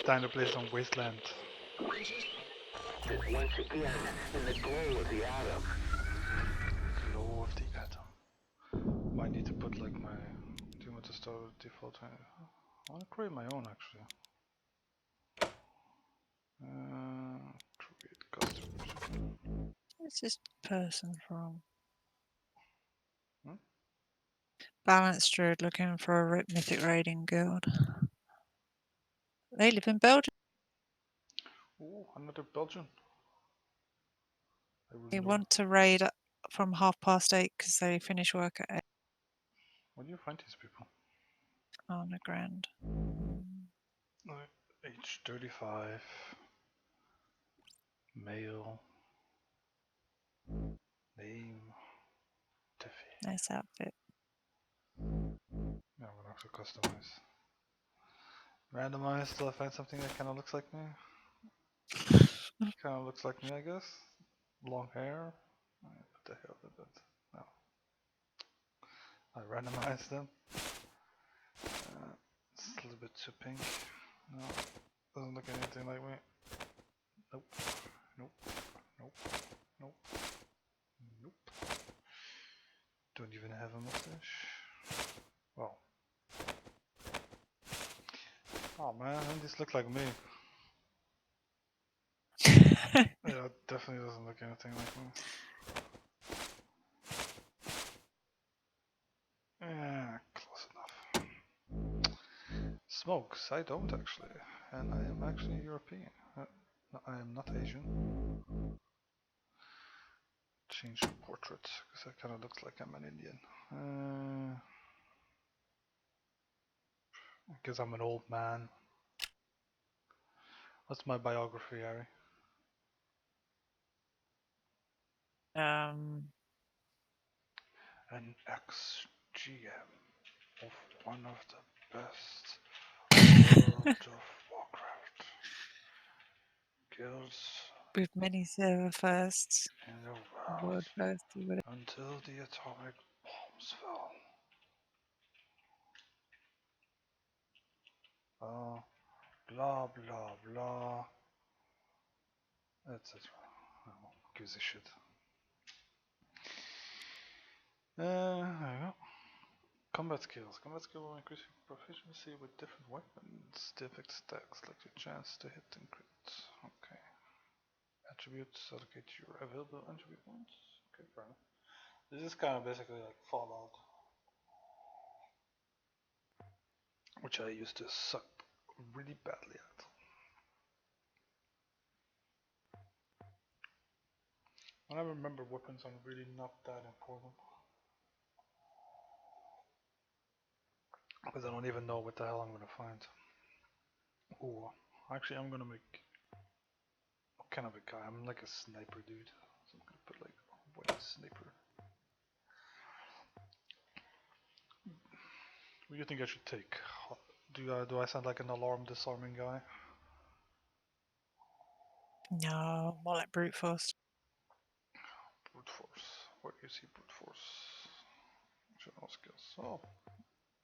time to play some Wasteland. Once again, in the glow of the atom. Glow of the atom. Might need to put like my. Do you want to start with default? I want to create my own actually. Create custom. Where's this person from? Hmm? Balanced Druid looking for a mythic raiding guild. They live in Belgium. Oh, another Belgian. They want to raid from 8:30 because they finish work at 8 Where do you find these people? on a grand. Age 35. Male. Name. Tiffy. Nice outfit. Yeah, we'll also customize. Randomize till I find something that kind of looks like me. Kind of looks like me, I guess. Long hair. Put the hair a little bit. No. I randomize them. It's a little bit too pink. No. Doesn't look anything like me. Nope. Nope. Nope. Nope. Nope. Don't even have a mustache. Well. Oh man, these look like me. Yeah, it definitely doesn't look anything like me. Yeah, close enough. Smokes, I don't actually. And I am actually European. No, I am not Asian. Change the portrait, because that kind of looks like I'm an Indian. Because I'm an old man. What's my biography, Harry? An ex-GM of one of the best World of Warcraft guilds With many server firsts. in the World world first. until the atomic bombs fell. Blah blah blah, etc. Who gives a shit? There you go. Combat skills. Combat skill will increase your proficiency with different weapons. The effect stacks like your chance to hit and crit. Okay. Attributes allocate your available attribute points. Okay, fair enough. This is kind of basically like Fallout, which I used to suck really badly at. And I remember weapons are really not that important. Because I don't even know what the hell I'm gonna find. Ooh, actually I'm gonna make... What kind of a guy? I'm like a sniper dude. So I'm gonna put like white sniper. What do you think I should take? Do I sound like an alarm disarming guy? No, more like brute force. Brute force. Where do you see brute force? General skills. Oh,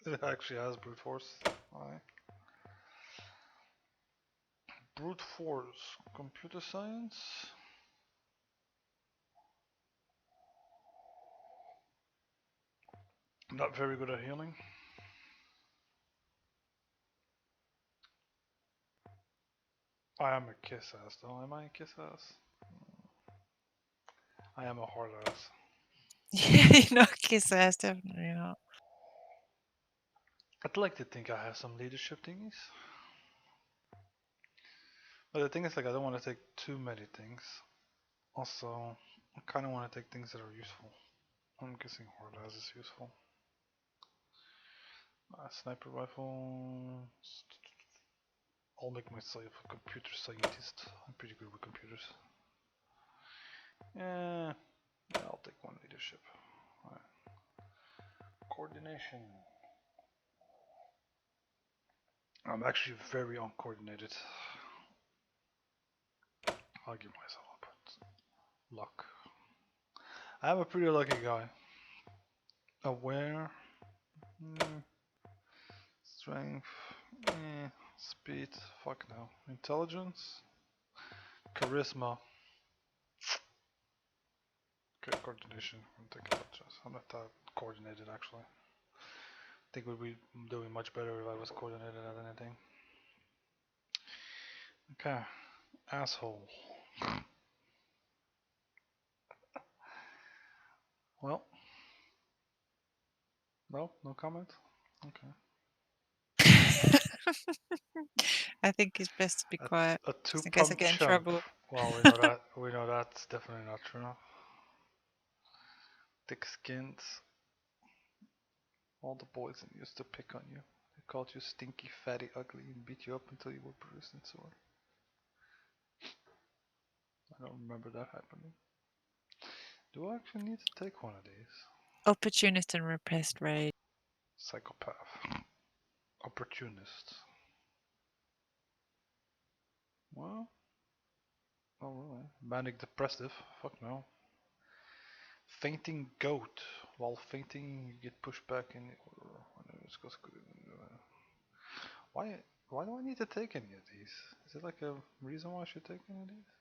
it actually has brute force. Alright. Brute force. Computer science. Not very good at healing. I am a kiss ass though. Am I a kiss ass? I am a hard ass. Yeah, you're not kiss ass, definitely not. I'd like to think I have some leadership thingies. But the thing is, like, I don't want to take too many things. Also, I kind of want to take things that are useful. I'm guessing hard ass is useful. Sniper rifle. I'll make myself a computer scientist. I'm pretty good with computers. Yeah, I'll take one leadership. Right. Coordination. I'm actually very uncoordinated. I'll give myself a point. Luck. I'm a pretty lucky guy. Aware. Strength. Speed, fuck no. Intelligence, charisma. Okay, coordination. I'm taking intelligence. I'm not that coordinated actually. I think we'd be doing much better if I was coordinated at anything. Okay, asshole. Well, no comment. Okay. I think it's best to be quiet, A just in case I two-pump get in chump. trouble. Well, we know that. We know that's definitely not true. Thick skins. All the boys used to pick on you. They called you stinky, fatty, ugly, and beat you up until you were bruised and sore. I don't remember that happening. Do I actually need to take one of these? Opportunist and repressed rage. Psychopath. Opportunist. Well, oh really? Manic depressive. Fuck no. Fainting goat. While fainting, you get pushed back in the order. Why? Why do I need to take any of these? Is it like a reason why I should take any of these?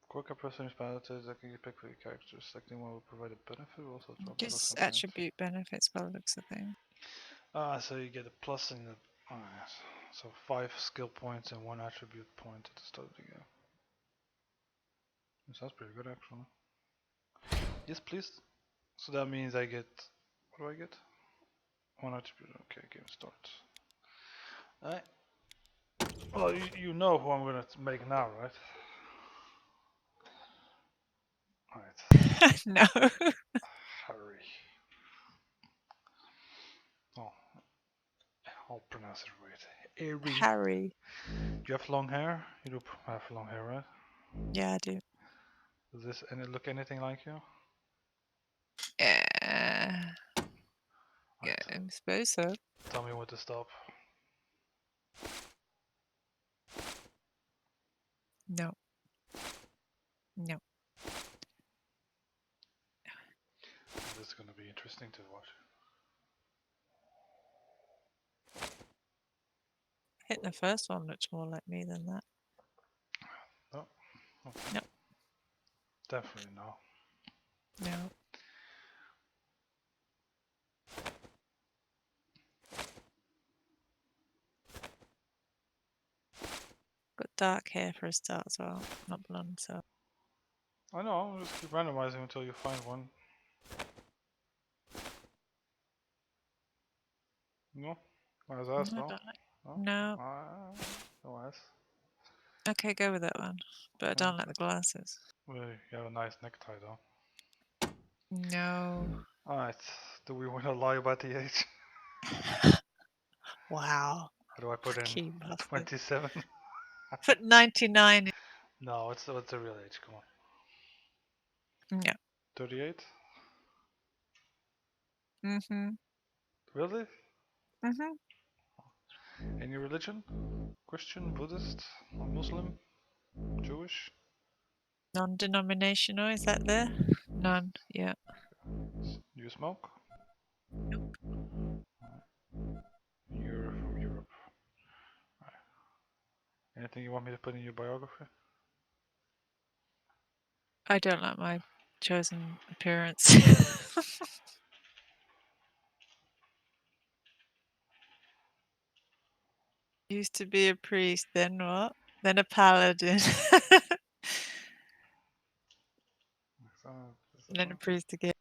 Quicker person responses that can you pick for your characters. Selecting one will provide a benefit, will also drop a Just something. attribute benefits by the looks of things. Ah, so you get a plus in the. Oh, yes. So 5 skill points and 1 attribute point at the start of the game. Sounds pretty good actually. Yes, please. So that means I get. What do I get? 1 attribute. Okay, game starts. Alright. Well, you know who I'm gonna make now, right? Alright. No. Hurry. Oh, I'll pronounce it right. Airy. Harry. Do you have long hair? You do have long hair, right? Yeah, I do. Does this look anything like you? Yeah, Alright, I suppose so. tell me when to stop. No. No. This is gonna be interesting to watch. I think the first one looked more like me than that. No? Okay. No. Definitely no. No. Got dark hair for a start as well, not blonde, so. I know, just keep randomizing until you find one. No? Nice ass, No, I no? don't like. No? No. No ass. Okay, go with that one. But I Okay. don't like the glasses. Well, you have a nice necktie though. No. Alright, do we want to lie about the age? Wow. How do I put in Key bastard. 27? Put 99 No, what's the real age? Come on. in. Yeah. 38? Mm-hmm. Really? Mm-hmm. Any religion? Christian, Buddhist, Muslim, Jewish? Non-denominational, is that there? None. Yeah. Do you smoke? Nope. You're from Europe. Anything you want me to put in your biography? I don't like my chosen appearance. Used to be a priest, then what? Then a paladin. Then a priest again.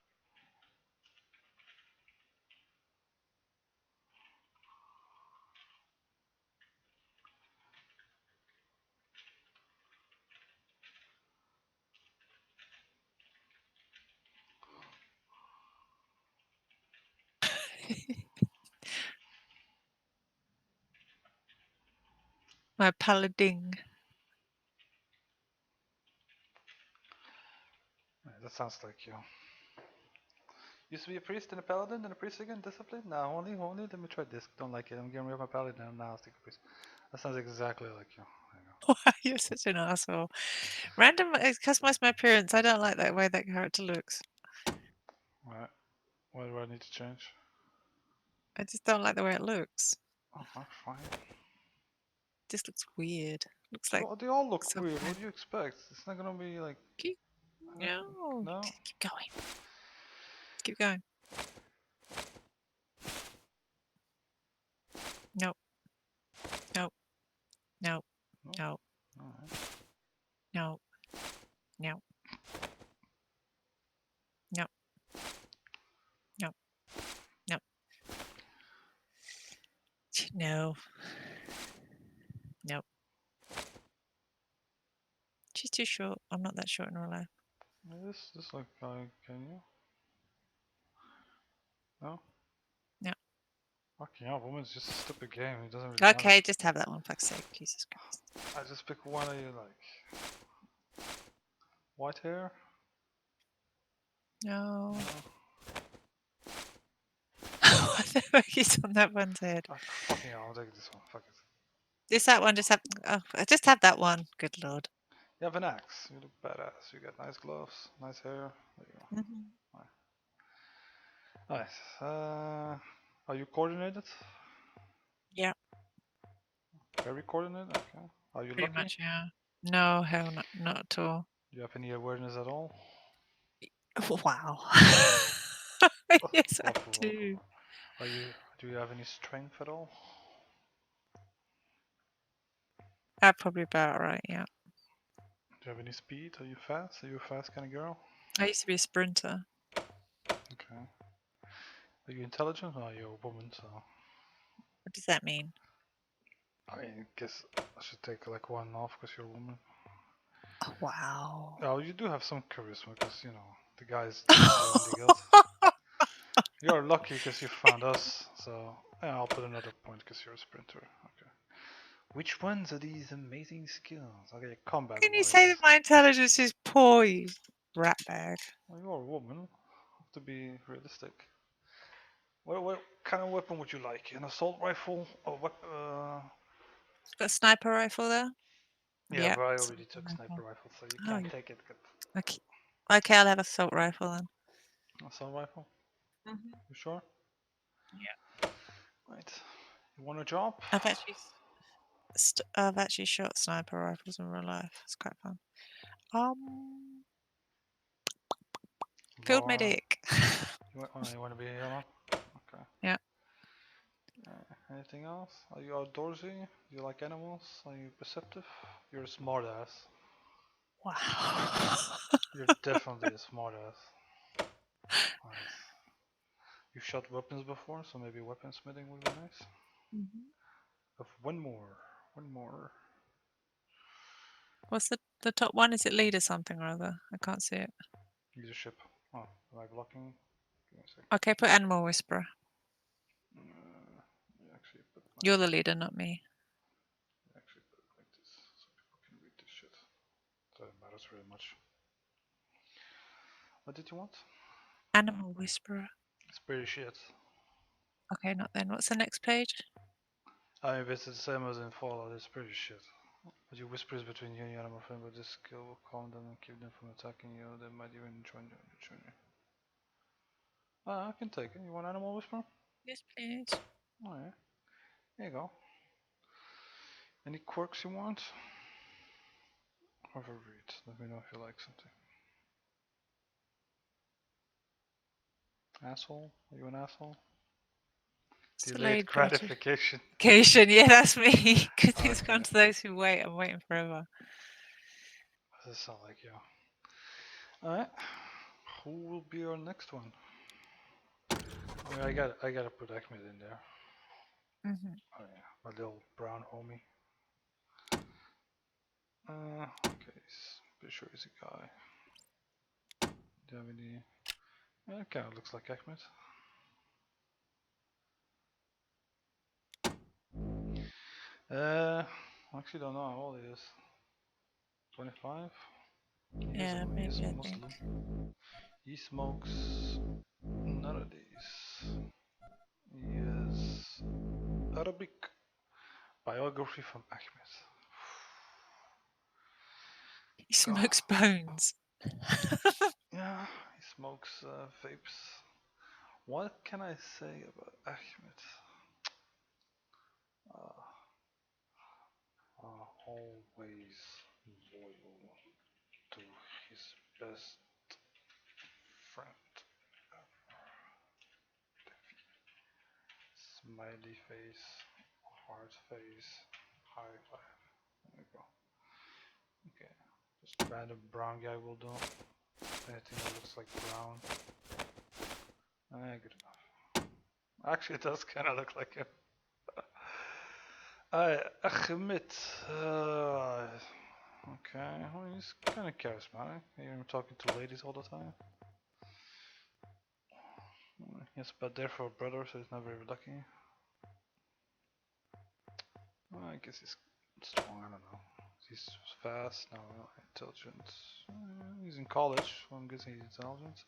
My paladin. That sounds like you. Used to be a priest and a paladin, then a priest again, discipline? No, only, let me try this. Don't like it. I'm getting rid of my paladin and now I'll stick a priest. That sounds exactly like you. Why you're such an asshole. Random customize my appearance. I don't like that way that character looks. Alright. What do I need to change? I just don't like the way it looks. Fine. This looks weird. Looks like They all look some weird. What kind. do you expect? It's not gonna be like. Keep, no, No. keep going. Keep going. Nope. Nope. Nope. No. Nope. Alright. Nope. Nope. Nope. Nope. Nope. No. Nope. She's too short. I'm not that short in real life. This look like, can you? No? No. Fucking hell, woman's just a stupid game. It doesn't really matter. Okay, just have that one, fuck's sake. Jesus Christ. I just pick one of you like. White hair? No. No. What the fuck is on that one's head? Fucking hell, I'll take this one. Fuck it. Just that one, just have. Oh, just have that one. Good lord. You have an axe. You look badass. You got nice gloves, nice hair. There you go. Mm-hmm. Nice. Are you coordinated? Yeah, Very coordinated? Okay. Are you pretty lucky? much, yeah. No, hell, not at all. Do you have any awareness at all? Wow. Yes, I do. Are you? Do you have any strength at all? That's probably about right, yeah. Do you have any speed? Are you fast? Are you a fast kind of girl? I used to be a sprinter. Okay. Are you intelligent? Or are you a woman? So What does that mean? I mean, guess I should take like one off because you're a woman. Oh, wow. Oh, you do have some charisma because you know the guys chase you around the guild. You're lucky because you found us. So yeah, I'll put another point because you're a sprinter. Okay. Which ones are these amazing skills? Okay, combat Can you say wise. that my intelligence is poor, you rat bag? Well, you're a woman. Have to be realistic. What kind of weapon would you like? An assault rifle? Or what? Got a sniper rifle there? Yeah, Yeah. but I already Sniper took sniper rifle. rifle, so you Oh, can't take it. Good. okay. Okay, I'll have assault rifle then. Assault rifle? Mm-hmm. You sure? Yeah. Right. You want a job? I've actually shot sniper rifles in real life. It's quite fun. Field Laura. medic. You want to be a hero? Okay. Yeah. Anything else? Are you outdoorsy? Do you like animals? Are you perceptive? You're a smartass. Wow. You're definitely a smartass. Nice. You've shot weapons before, so maybe weaponsmithing would be nice. Mhm. Have one more. One more. What's the top one? Is it lead or something or other? I can't see it. Leadership. Oh, am I blocking? Give me a second. Okay, put animal whisperer. Actually put You're the leader, not me. actually put it like this so people can read this shit. That matters very much. What did you want? Animal whisperer. It's pretty shit. Okay, not then. What's the next page? I mean, it's the same as in Fallout. It's pretty shit. But you whispers between you and your animal friend, but this skill will calm them and keep them from attacking you. They might even join you in the journey. Ah, I can take it. You want animal whisper? Yes, please. Oh yeah. There you go. Any quirks you want? Have a read. Let me know if you like something. Asshole? Are you an asshole? Delayed Delayed gratification. gratification. Yeah, that's me. Good things come Okay. to those who wait. I'm waiting forever. Does this sound like you? Alright. Who will be our next one? I gotta put Ahmed in there. Hmm. Oh yeah, my little brown homie. Okay, pretty sure he's a guy. Do you have any? Yeah, kind of looks like Ahmed. Actually don't know how old he is. 25? Yeah, He is maybe a I think. Muslim. He smokes none of these. He is Arabic. Biography from Ahmed. He God. smokes bones. Yeah, he smokes vapes. What can I say about Ahmed? Uh, always loyal to his best friend. Smiley face, heart face, high five. There we go. Okay, just random brown guy will do. Anything that looks like brown. Good enough. Actually, it does kind of look like him. Ahmed. Okay, well, he's kind of charismatic. You're talking to ladies all the time. He's about there for a brother, so he's not very lucky. Well, I guess he's strong, I don't know. He's fast, no, intelligent. He's in college, so I'm guessing he's intelligent.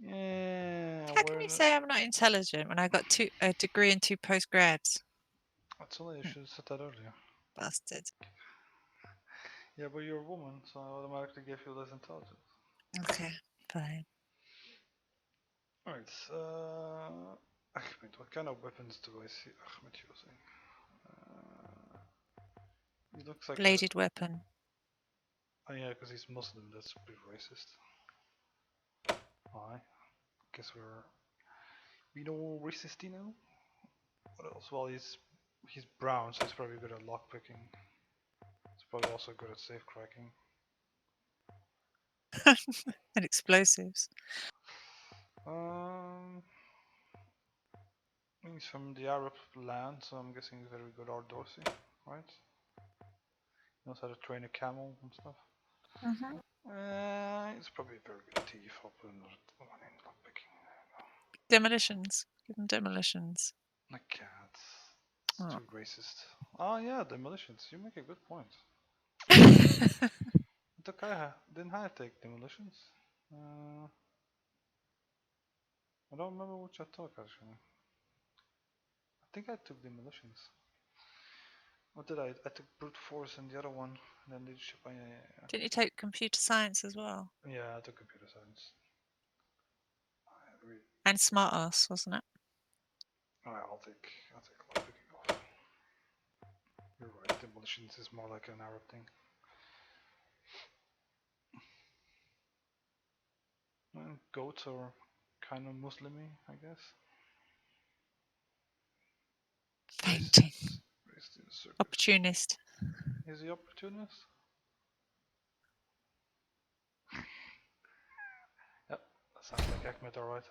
Yeah, How can you say I'm not intelligent when I got a degree and 2 postgrads? That's only, I should have said that earlier. Bastard. Yeah, but you're a woman, so I automatically gave you less intelligence. Okay, fine. Alright, Ahmed, what kind of weapons do I see Ahmed using? He looks like Bladed weapon. Oh yeah, because he's Muslim, that's a bit racist. I guess we know racisty now? What else? Well, he's brown, so he's probably good at lockpicking. He's probably also good at safe cracking. And explosives. Um, he's from the Arab land, so I'm guessing he's very good outdoorsy, right? He knows how to train a camel and stuff. Mm-hmm. He's probably a very good thief. I'll put another one in lockpicking. Demolitions. Give them demolitions. I can't. It's Oh. too racist. Oh yeah, demolitions. You make a good point. Didn't I take demolitions? I don't remember which I took actually. I think I took demolitions. What did I? I took brute force and the other one, and then leadership. Oh, yeah. Didn't you take computer science as well? Yeah, I took computer science. And smart ass, wasn't it? I'll take lockpicking off. You're right. Demolitions is more like an Arab thing. And goats are kind of Muslimy, I guess. Fainting. Racist in the circus. Opportunist. Is he opportunist? Yep, that sounds like Ahmed, alright.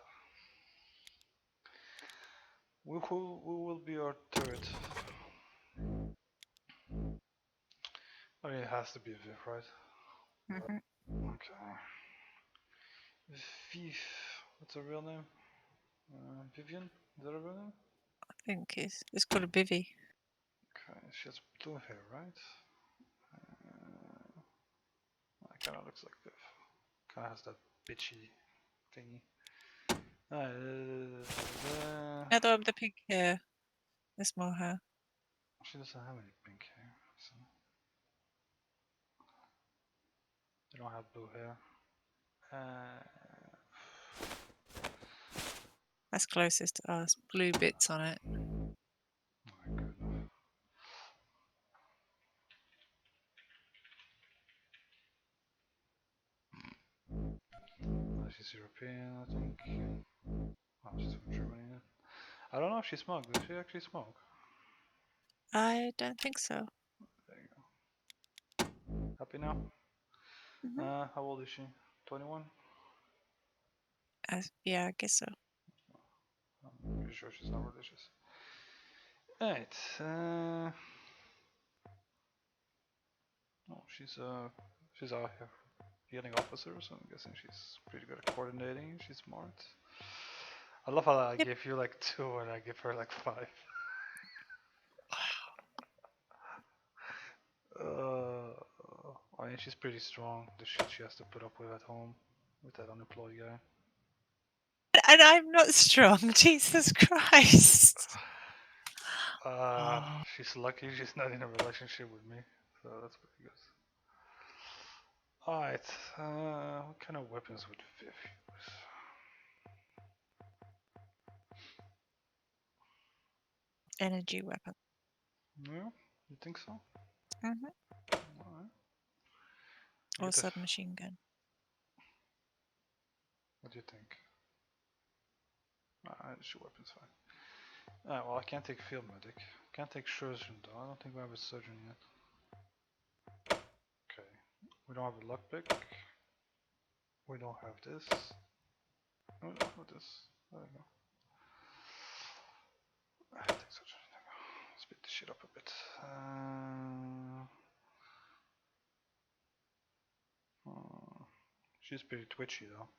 Who will be our third? I mean, it has to be Viv, right? Mm-hmm. Okay. Viv, what's her real name? Vivian? Is that her real name? I think it's called a bivvy. Okay, she has blue hair, right? That kind of looks like Viv. Kind of has that bitchy thingy. No, the one with the pink hair. There's more hair. She doesn't have any pink hair, so they don't have blue hair. That's closest to us. Blue bits on it. My goodness. She's European, I think. Oh, she's from Germany. I don't know if she smoked. Does she actually smoke? I don't think so. There you go. Happy now? Mm-hmm. How old is she? 21? Yeah, I guess so. I'm pretty sure she's not religious. Alright. Oh, she's a healing officer, so I'm guessing she's pretty good at coordinating. She's smart. I love how I Yep. gave you like 2 and I give her like 5. I mean, she's pretty strong. The shit she has to put up with at home with that unemployed guy. And I'm not strong. Jesus Christ. She's lucky she's not in a relationship with me, so that's pretty good. Alright, what kind of weapons would Viv use? Energy weapon. No, you think so? Mm-hmm. Alright. Or submachine gun. What do you think? Shoot weapon's fine. Well, I can't take field medic. Can't take surgeon though. I don't think we have a surgeon yet. Okay. We don't have a lockpick. We don't have this. No, we don't have this. There we go. I take surgeon. There we go. Speed this shit up a bit. She's pretty twitchy though.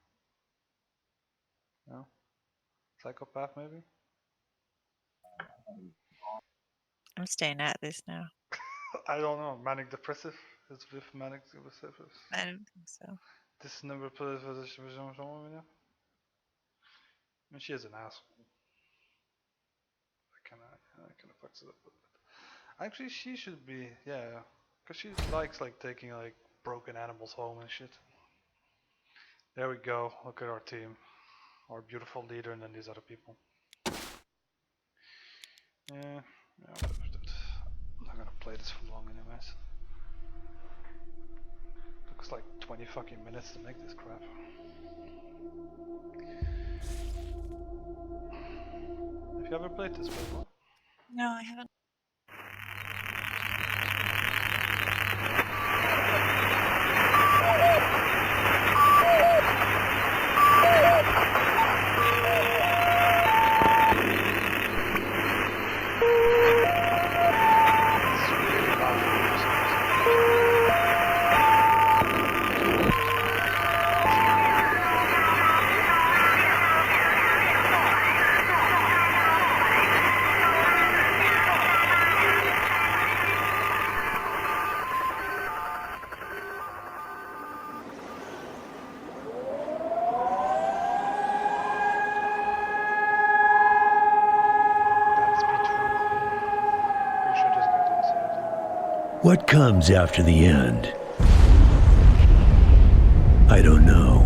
No? Psychopath maybe? I'm staying out of this now. I don't know. Manic depressive? Is with manic depressive? I don't think so. This number plays for this someone, yeah? I mean, she is an asshole. I kinda fucks it up a bit. Actually, she should be, yeah. Cause she likes like taking like broken animals home and shit. There we go. Look at our team. Our beautiful leader and then these other people. Yeah, whatever. I'm not gonna play this for long anyways. Looks like 20 fucking minutes to make this crap. Have you ever played this before? No, I haven't. What comes after the end? I don't know.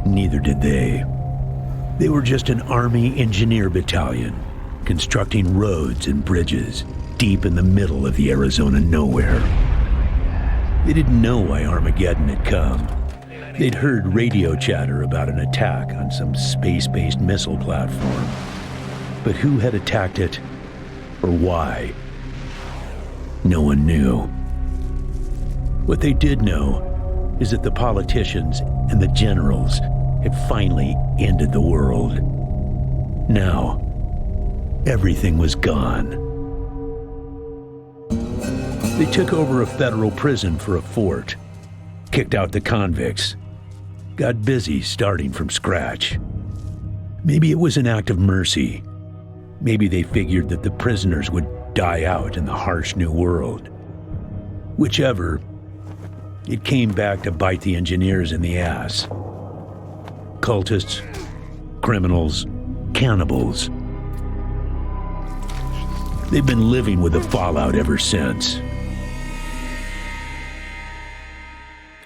Neither did they. They were just an Army engineer battalion, constructing roads and bridges deep in the middle of the Arizona nowhere. They didn't know why Armageddon had come. They'd heard radio chatter about an attack on some space-based missile platform. But who had attacked it, or why? No one knew. What they did know is that the politicians and the generals had finally ended the world. Now, everything was gone. They took over a federal prison for a fort, kicked out the convicts, got busy starting from scratch. Maybe it was an act of mercy. Maybe they figured that the prisoners would die out in the harsh new world. Whichever, it came back to bite the engineers in the ass. Cultists, criminals, cannibals. They've been living with the fallout ever since.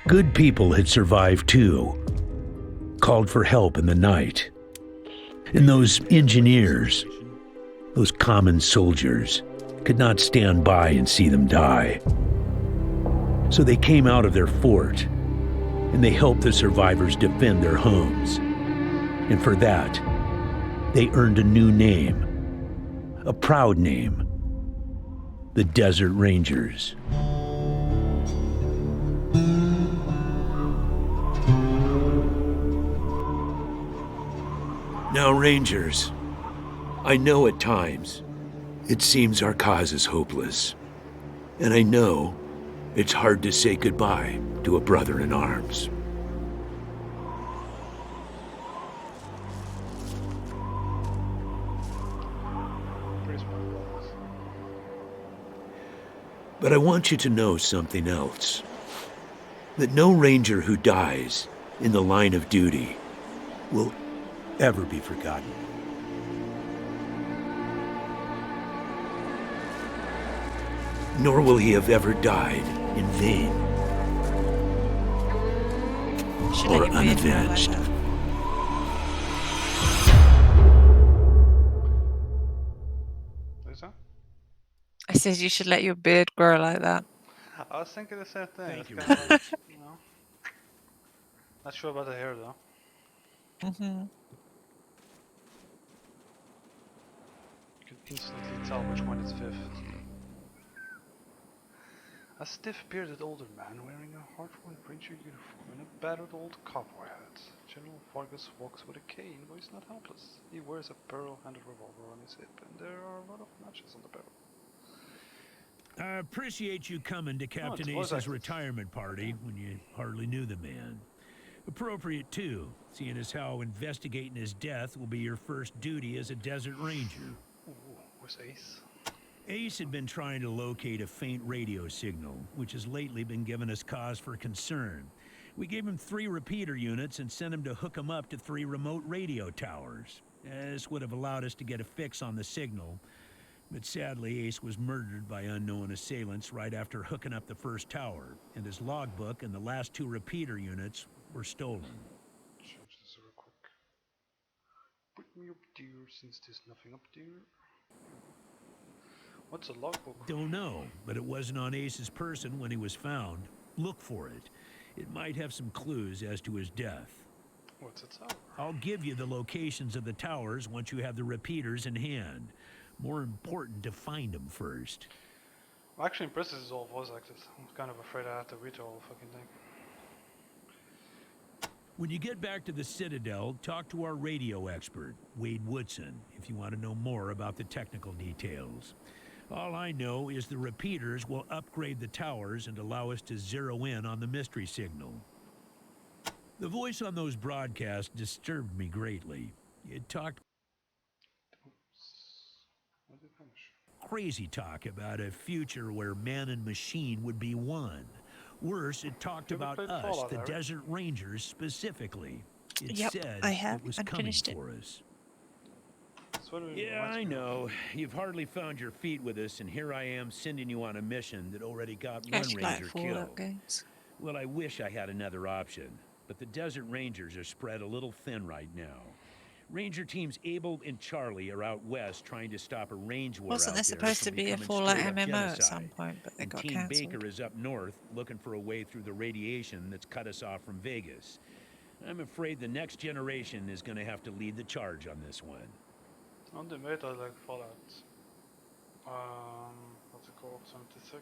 Good people had survived too, called for help in the night. And those engineers, those common soldiers, could not stand by and see them die. So they came out of their fort, and they helped the survivors defend their homes. And for that, they earned a new name, a proud name, the Desert Rangers. Now, Rangers, I know at times it seems our cause is hopeless. And I know it's hard to say goodbye to a brother in arms. But I want you to know something else. That no Ranger who dies in the line of duty will ever be forgotten. Nor will he have ever died in vain or unavenged. says you should let your beard grow like that. I was thinking the same thing. Thank It's you, kind of like, you know. Not sure about the hair though. Hmm. You can instantly tell which one is Viv. A stiff-bearded older man wearing a hard-worn ranger uniform and a battered old cowboy hat. General Vargas walks with a cane, but he's not helpless. He wears a pearl-handled revolver on his hip, and there are a lot of matches on the barrel. I appreciate you coming to Captain it's voice Ace's actors. retirement party when you hardly knew the man. Appropriate, too, seeing as how investigating his death will be your first duty as a Desert Ranger. Ooh, where's Ace? Ace had been trying to locate a faint radio signal, which has lately been giving us cause for concern. We gave him 3 repeater units and sent him to hook them up to 3 remote radio towers. This would have allowed us to get a fix on the signal. But sadly, Ace was murdered by unknown assailants right after hooking up the first tower, and his logbook and the last 2 repeater units were stolen. Change this real quick. Put me up there since there's nothing up there. What's a logbook? Don't know, but it wasn't on Ace's person when he was found. Look for it. It might have some clues as to his death. What's a tower? I'll give you the locations of the towers once you have the repeaters in hand. More important to find them first. I'm actually impressed this is all voice acted. I'm kind of afraid I have to read the whole fucking thing. When you get back to the Citadel, talk to our radio expert, Wade Woodson, if you want to know more about the technical details. All I know is the repeaters will upgrade the towers and allow us to zero in on the mystery signal. The voice on those broadcasts disturbed me greatly. It talked What did it finish? crazy talk about a future where man and machine would be one. Worse, it talked You ever about played us, Fallout, the Eric? Desert Rangers specifically. It Yep, said I have, it was and coming finished it. for us. That's what it Yeah, reminds I me of. know. You've hardly found your feet with us, and here I am sending you on a mission that already got I one actually like ranger Fallout killed. games. Well, I wish I had another option, but the Desert Rangers are spread a little thin right now. Ranger teams Abel and Charlie are out west trying to stop a range war Wasn't out there there supposed to from be a becoming Fallout straight-up MMO at some genocide. point, but they And got Team cancelled? Baker is up north looking for a way through the radiation that's cut us off from Vegas. I'm afraid the next generation is going to have to lead the charge on this one. On the mate, I like Fallout. What's it called? 76.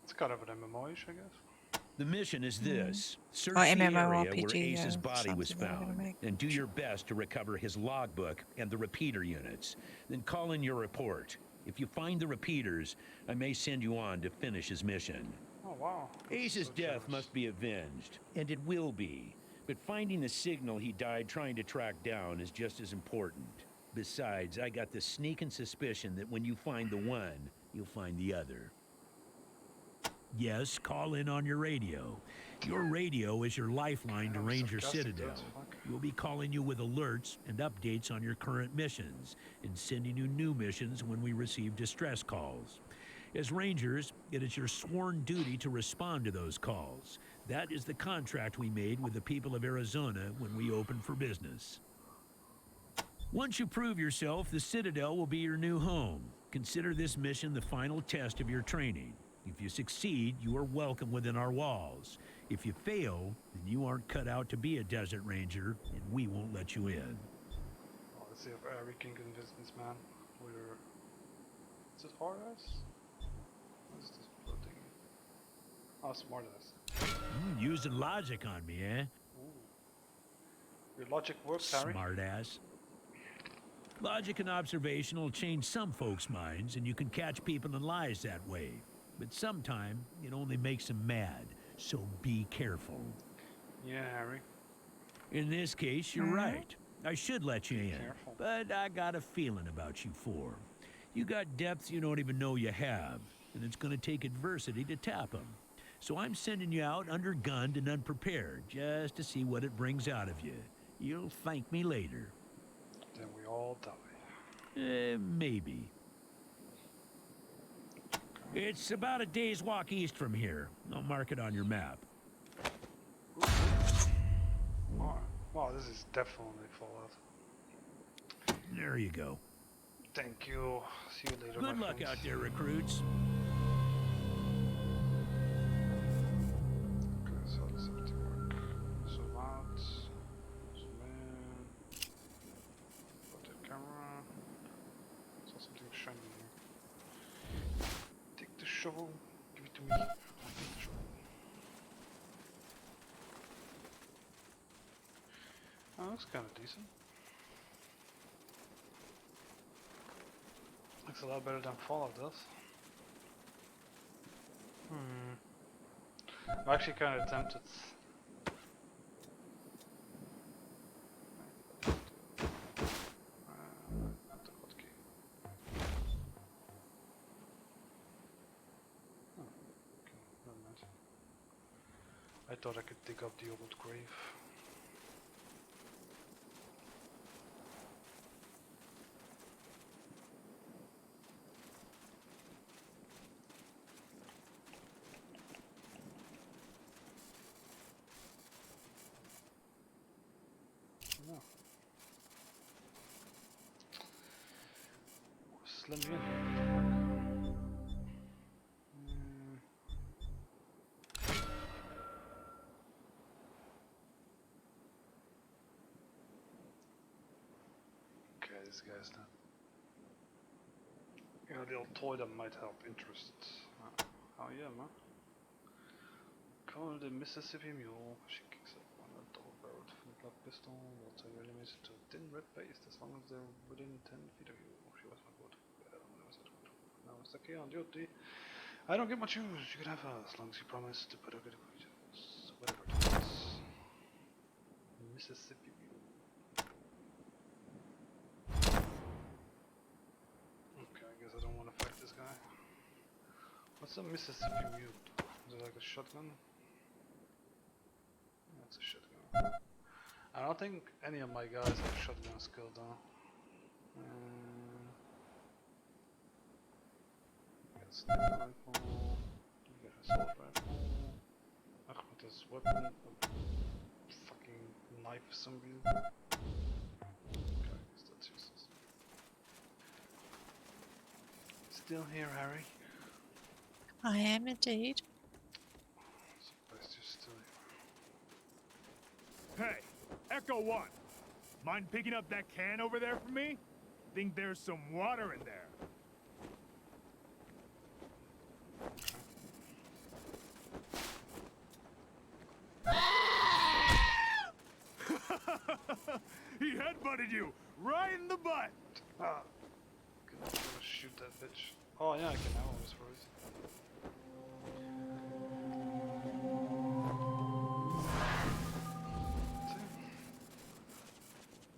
It's kind of an MMO-ish, I guess. The mission is this. Search Or the area MMORPG, where Ace's yeah, body was something they were gonna found, make. and do your best to recover his logbook and the repeater units. Then call in your report. If you find the repeaters, I may send you on to finish his mission. Oh wow. That's Ace's so death generous. must be avenged, and it will be. But finding the signal he died trying to track down is just as important. Besides, I got the sneaking suspicion that when you find the one, you'll find the other. Yes, call in on your radio. Your radio is your lifeline to I'm Ranger sarcastic, Citadel. that's fuck. We'll be calling you with alerts and updates on your current missions, and sending you new missions when we receive distress calls. As Rangers, it is your sworn duty to respond to those calls. That is the contract we made with the people of Arizona when we opened for business. Once you prove yourself, the Citadel will be your new home. Consider this mission the final test of your training. If you succeed, you are welcome within our walls. If you fail, then you aren't cut out to be a Desert Ranger, and we won't let you in. Oh, let's see if we can convince this man. We're... Is it hard ass? What is this floating? Oh, smart ass. Using logic on me, eh? Ooh. Your logic works, Harry. Smartass. Logic and observation will change some folks' minds, and you can catch people in lies that way. But sometimes it only makes them mad, so be careful. Yeah, Harry. In this case, you're right. I should let you Be in, careful. but I got a feeling about you four. You got depths you don't even know you have, and it's going to take adversity to tap them. So I'm sending you out undergunned and unprepared, just to see what it brings out of you. You'll thank me later. Then we all die. Maybe. It's about a day's walk east from here. I'll mark it on your map. Wow, this is definitely Fallout. There you go. Thank you. See you later, Good my luck friends. out there, recruits. Okay, so how does everything work? Zoom out, zoom in, put the camera. Saw something shiny here. Take the shovel, give it to me. I'll take the shovel. Oh, looks kinda decent. Looks a lot better than Fallout does. I'm actually kinda tempted. Not the hotkey. Oh, okay, never mind. I thought I could dig up the old grave. No. Just let me in. Okay, this guy's done. Yeah, a little toy that might help interest. Oh yeah, man. Call the Mississippi Mule. She kicks up on a double-barreled flintlock pistol. Will turn your enemies into a thin red paste as long as they're within 10 feet of you. She was my good. When I was at good. Now it's okay on duty. I don't get much use. You can have her as long as you promise to put her good creatures. Whatever it is. Mississippi Mule. Okay, I guess I don't want to fight this guy. What's a Mississippi Mule? Is it like a shotgun? That's a shotgun. I don't think any of my guys have shotgun skill though. You got a sniper rifle. You got an assault rifle. Ach, with this weapon. A fucking knife for some reason. Okay, I guess that's useless. Still here, Harry? I am indeed. Surprised you're still here. Hey, Echo 1. Mind picking up that can over there for me? Think there's some water in there. He headbutted you right in the butt. Ah! Gonna shoot that bitch. Oh yeah, I can now, I suppose.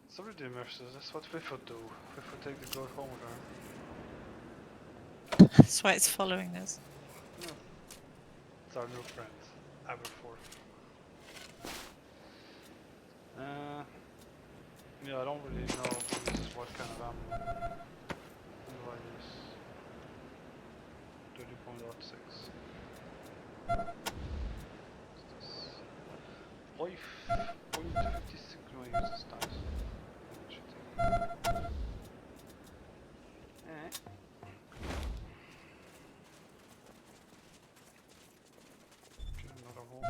It's already immersive, that's what Fifth would do. Fifth would take the goat home with her. That's why it's following us. No. It's our new friend, Aberforth. Yeah, I don't really know who uses what kind of ammo. What do I use? 30.06. What's this? 5.56. No, I use this nice. Okay, another hole.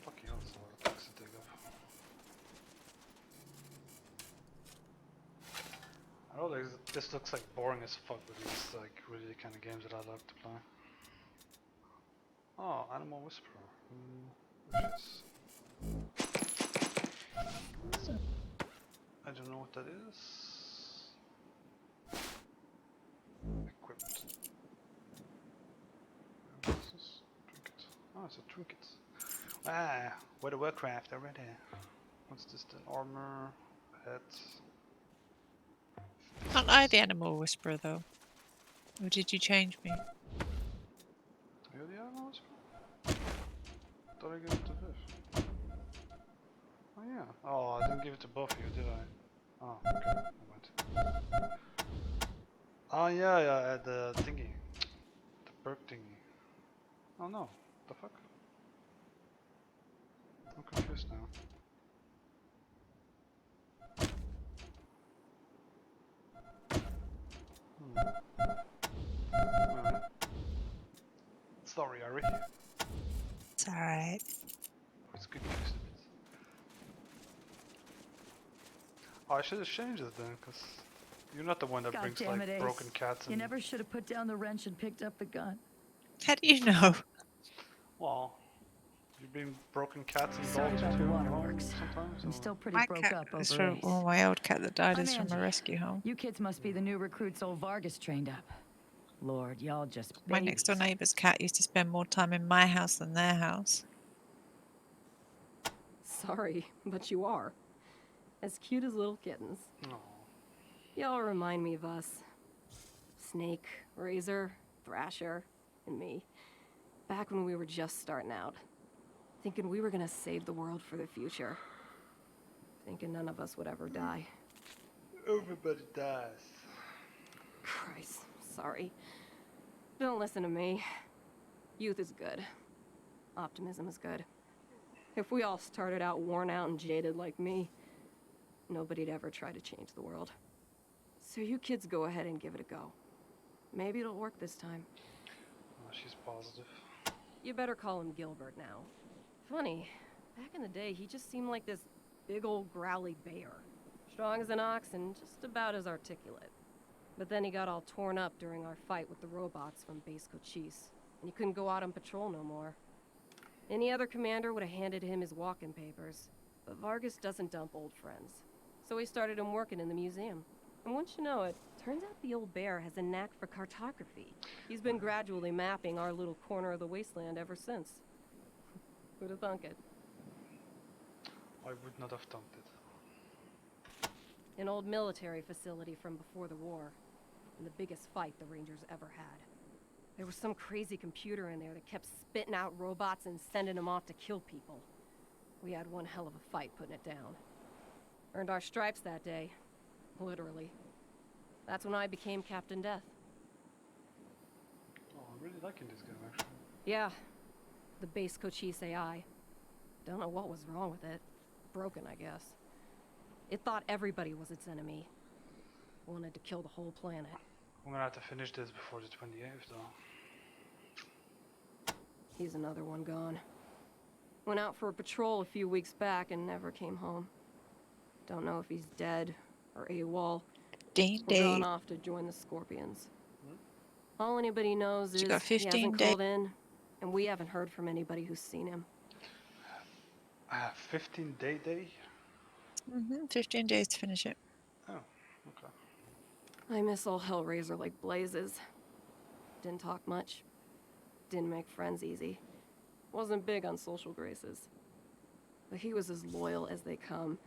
Fucking hell, that's a lot of things to dig up. I know this looks like boring as fuck, but it's like really the kind of games that I love to play. Oh, Animal Whisperer. I don't know what that is. Equipped. What's this? Trinket. Oh, it's a trinket. Ah, World of Warcraft already. What's this then? Armor, hat. Aren't I the animal whisperer though? Or did you change me? Are you the Animal Whisperer? Thought I gave it to Viv. Oh yeah. Oh, I didn't give it to both of you, did I? Oh, okay. I went. Oh yeah, the thingy. The perk thingy. Oh no, the fuck? I'm confused now. Alright. Sorry, Ari. It's alright. It's confused a bit. Oh, I should have changed it then, cause you're not the one that God brings damn like it, Ace. broken cats You and never should have put down the wrench and picked up the gun. How do you know? well, you bring broken cats and Sorry dogs about the too waterworks. sometimes. I'm or- still pretty My broke cat up is over from, Ace. well, my old cat that died I'm is from a Angie. rescue home. You kids must be the new recruits old Vargas trained up. Lord, y'all just My next door babies. neighbour's cat used to spend more time in my house than their house. Sorry, but you are. As cute as little kittens. No. Y'all remind me of us. Snake, Razor, Thrasher, and me. Back when we were just starting out. Thinking we were gonna save the world for the future. Thinking none of us would ever die. Everybody dies. Christ, sorry. Don't listen to me. Youth is good. Optimism is good. If we all started out worn out and jaded like me, nobody'd ever try to change the world. So you kids go ahead and give it a go. Maybe it'll work this time. Oh, she's positive. You better call him Gilbert now. Funny, back in the day, he just seemed like this big old growly bear. Strong as an ox and just about as articulate. But then he got all torn up during our fight with the robots from Base Cochise, and he couldn't go out on patrol no more. Any other commander would have handed him his walking papers, but Vargas doesn't dump old friends. So he started him working in the museum. And once you know it, turns out the old bear has a knack for cartography. He's been gradually mapping our little corner of the wasteland ever since. Who'd have thunk it? I would not have thumped it. An old military facility from before the war, and the biggest fight the Rangers ever had. There was some crazy computer in there that kept spitting out robots and sending them off to kill people. We had one hell of a fight putting it down. Earned our stripes that day. Literally. That's when I became Captain Death. Oh, I'm really liking this game actually. Yeah. The Base Cochise AI. Don't know what was wrong with it. Broken, I guess. It thought everybody was its enemy. Wanted to kill the whole planet. I'm gonna have to finish this before the 28th though. He's another one gone. Went out for a patrol a few weeks back and never came home. Don't know if he's dead or AWOL Dean or gone Day. off to join the Scorpions. All anybody knows You is got he 15 hasn't days. called in, and we haven't heard from anybody who's seen him. 15-day? 15 days to finish it. Oh, okay. I miss old Hellraiser like blazes. Didn't talk much. Didn't make friends easy. Wasn't big on social graces. But he was as loyal as they come.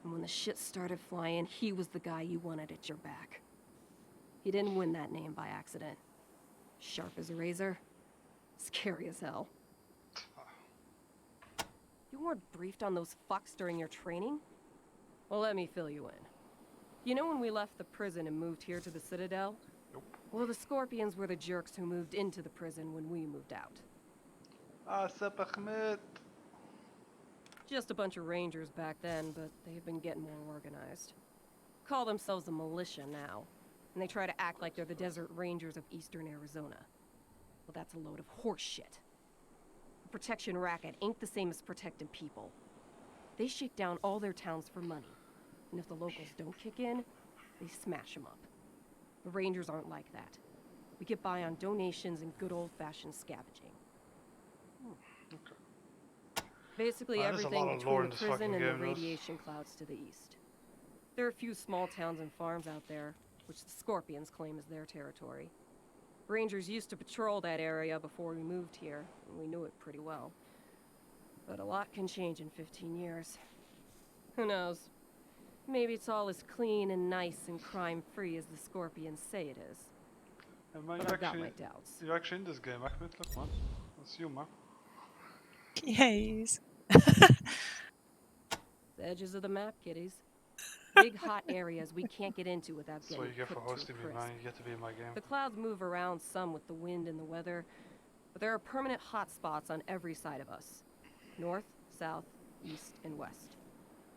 And when the shit started flying, he was the guy you wanted at your back. He didn't win that name by accident. Sharp as a razor. Scary as hell. You weren't briefed on those fucks during your training? Well, let me fill you in. You know when we left the prison and moved here to the Citadel? Nope. Well, the Scorpions were the jerks who moved into the prison when we moved out. Ah, Sep Ahmed. Just a bunch of rangers back then, but they've been getting more organized. Call themselves a militia now, and they try to act like they're the Desert Rangers of Eastern Arizona. Well, that's a load of horse shit. A protection racket ain't the same as protecting people. They shake down all their towns for money, and if the locals don't kick in, they smash them up. The Rangers aren't like that. We get by on donations and good old-fashioned scavenging. Okay. Basically Wow, there's a everything lot of lore between in the this prison fucking and the game, Nils. radiation clouds to the east. There are a few small towns and farms out there, which the Scorpions claim as their territory. Rangers used to patrol that area before we moved here, and we knew it pretty well. But a lot can change in 15 years. Who knows? Maybe it's all as clean and nice and crime-free as the Scorpions say it is. And man, But I've got my doubts. you're actually in this game, Ahmed. Look, man. That's you, man. Yes. The edges of the map, kiddies. Big hot areas we can't get into without That's getting what you get for cooked to a hosting me, crisp. man. You get to be in my game. The clouds move around some with the wind and the weather, but there are permanent hot spots on every side of us. North, south, east, and west.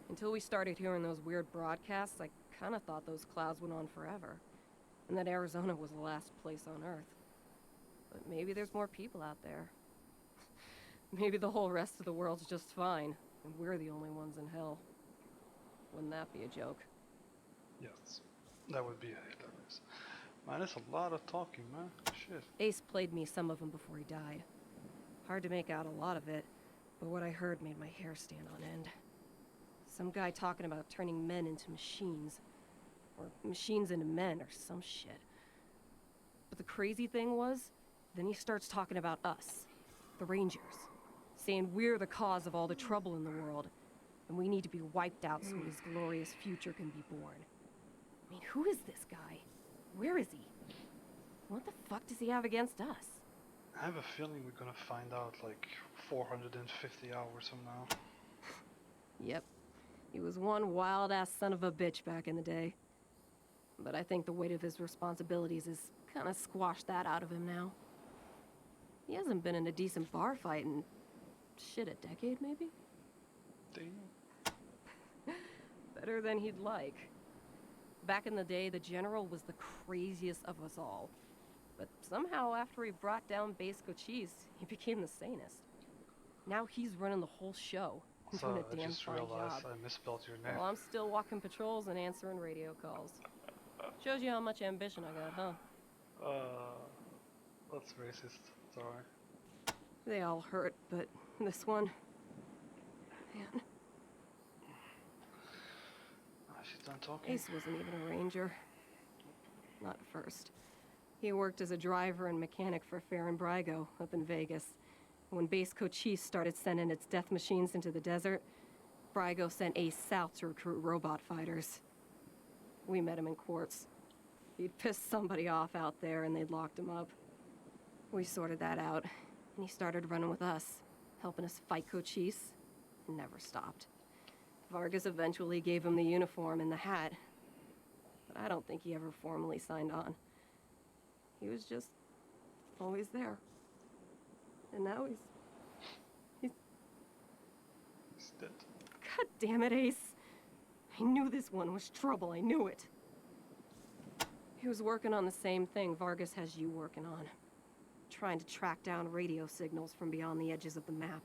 Until we started hearing those weird broadcasts, I kind of thought those clouds went on forever, and that Arizona was the last place on Earth. But maybe there's more people out there. Maybe the whole rest of the world's just fine, and we're the only ones in hell. Wouldn't that be a joke? Yes, that would be hilarious. Man, it's a lot of talking, man. Shit. Ace played me some of them before he died. Hard to make out a lot of it, but what I heard made my hair stand on end. Some guy talking about turning men into machines, or machines into men, or some shit. But the crazy thing was, then he starts talking about us, the Rangers, saying we're the cause of all the trouble in the world, and we need to be wiped out so his glorious future can be born. I mean, who is this guy? Where is he? What the fuck does he have against us? I have a feeling we're gonna find out like 450 hours from now. Yep. He was one wild-ass son of a bitch back in the day. But I think the weight of his responsibilities has kind of squashed that out of him now. He hasn't been in a decent bar fight in, shit, a decade maybe? Damn. Better than he'd like. Back in the day, the General was the craziest of us all. But somehow, after he brought down Base Cochise, he became the sanest. Now he's running the whole show. So Doing a I damn just fine realized job. I misspelled your name. While I'm still walking patrols and answering radio calls. Shows you how much ambition I got, huh? That's racist. Sorry. They all hurt, but this one... Man, She's done talking. Ace wasn't even a ranger. Not at first. He worked as a driver and mechanic for Fair and Brygo up in Vegas. When Base Cochise started sending its death machines into the desert, Brygo sent Ace south to recruit robot fighters. We met him in Quartz. He'd pissed somebody off out there and they'd locked him up. We sorted that out, and he started running with us, helping us fight Cochise, and never stopped. Vargas eventually gave him the uniform and the hat, but I don't think he ever formally signed on. He was just always there. And now he's Dead. God damn it, Ace. I knew this one was trouble, I knew it. He was working on the same thing Vargas has you working on. Trying to track down radio signals from beyond the edges of the map.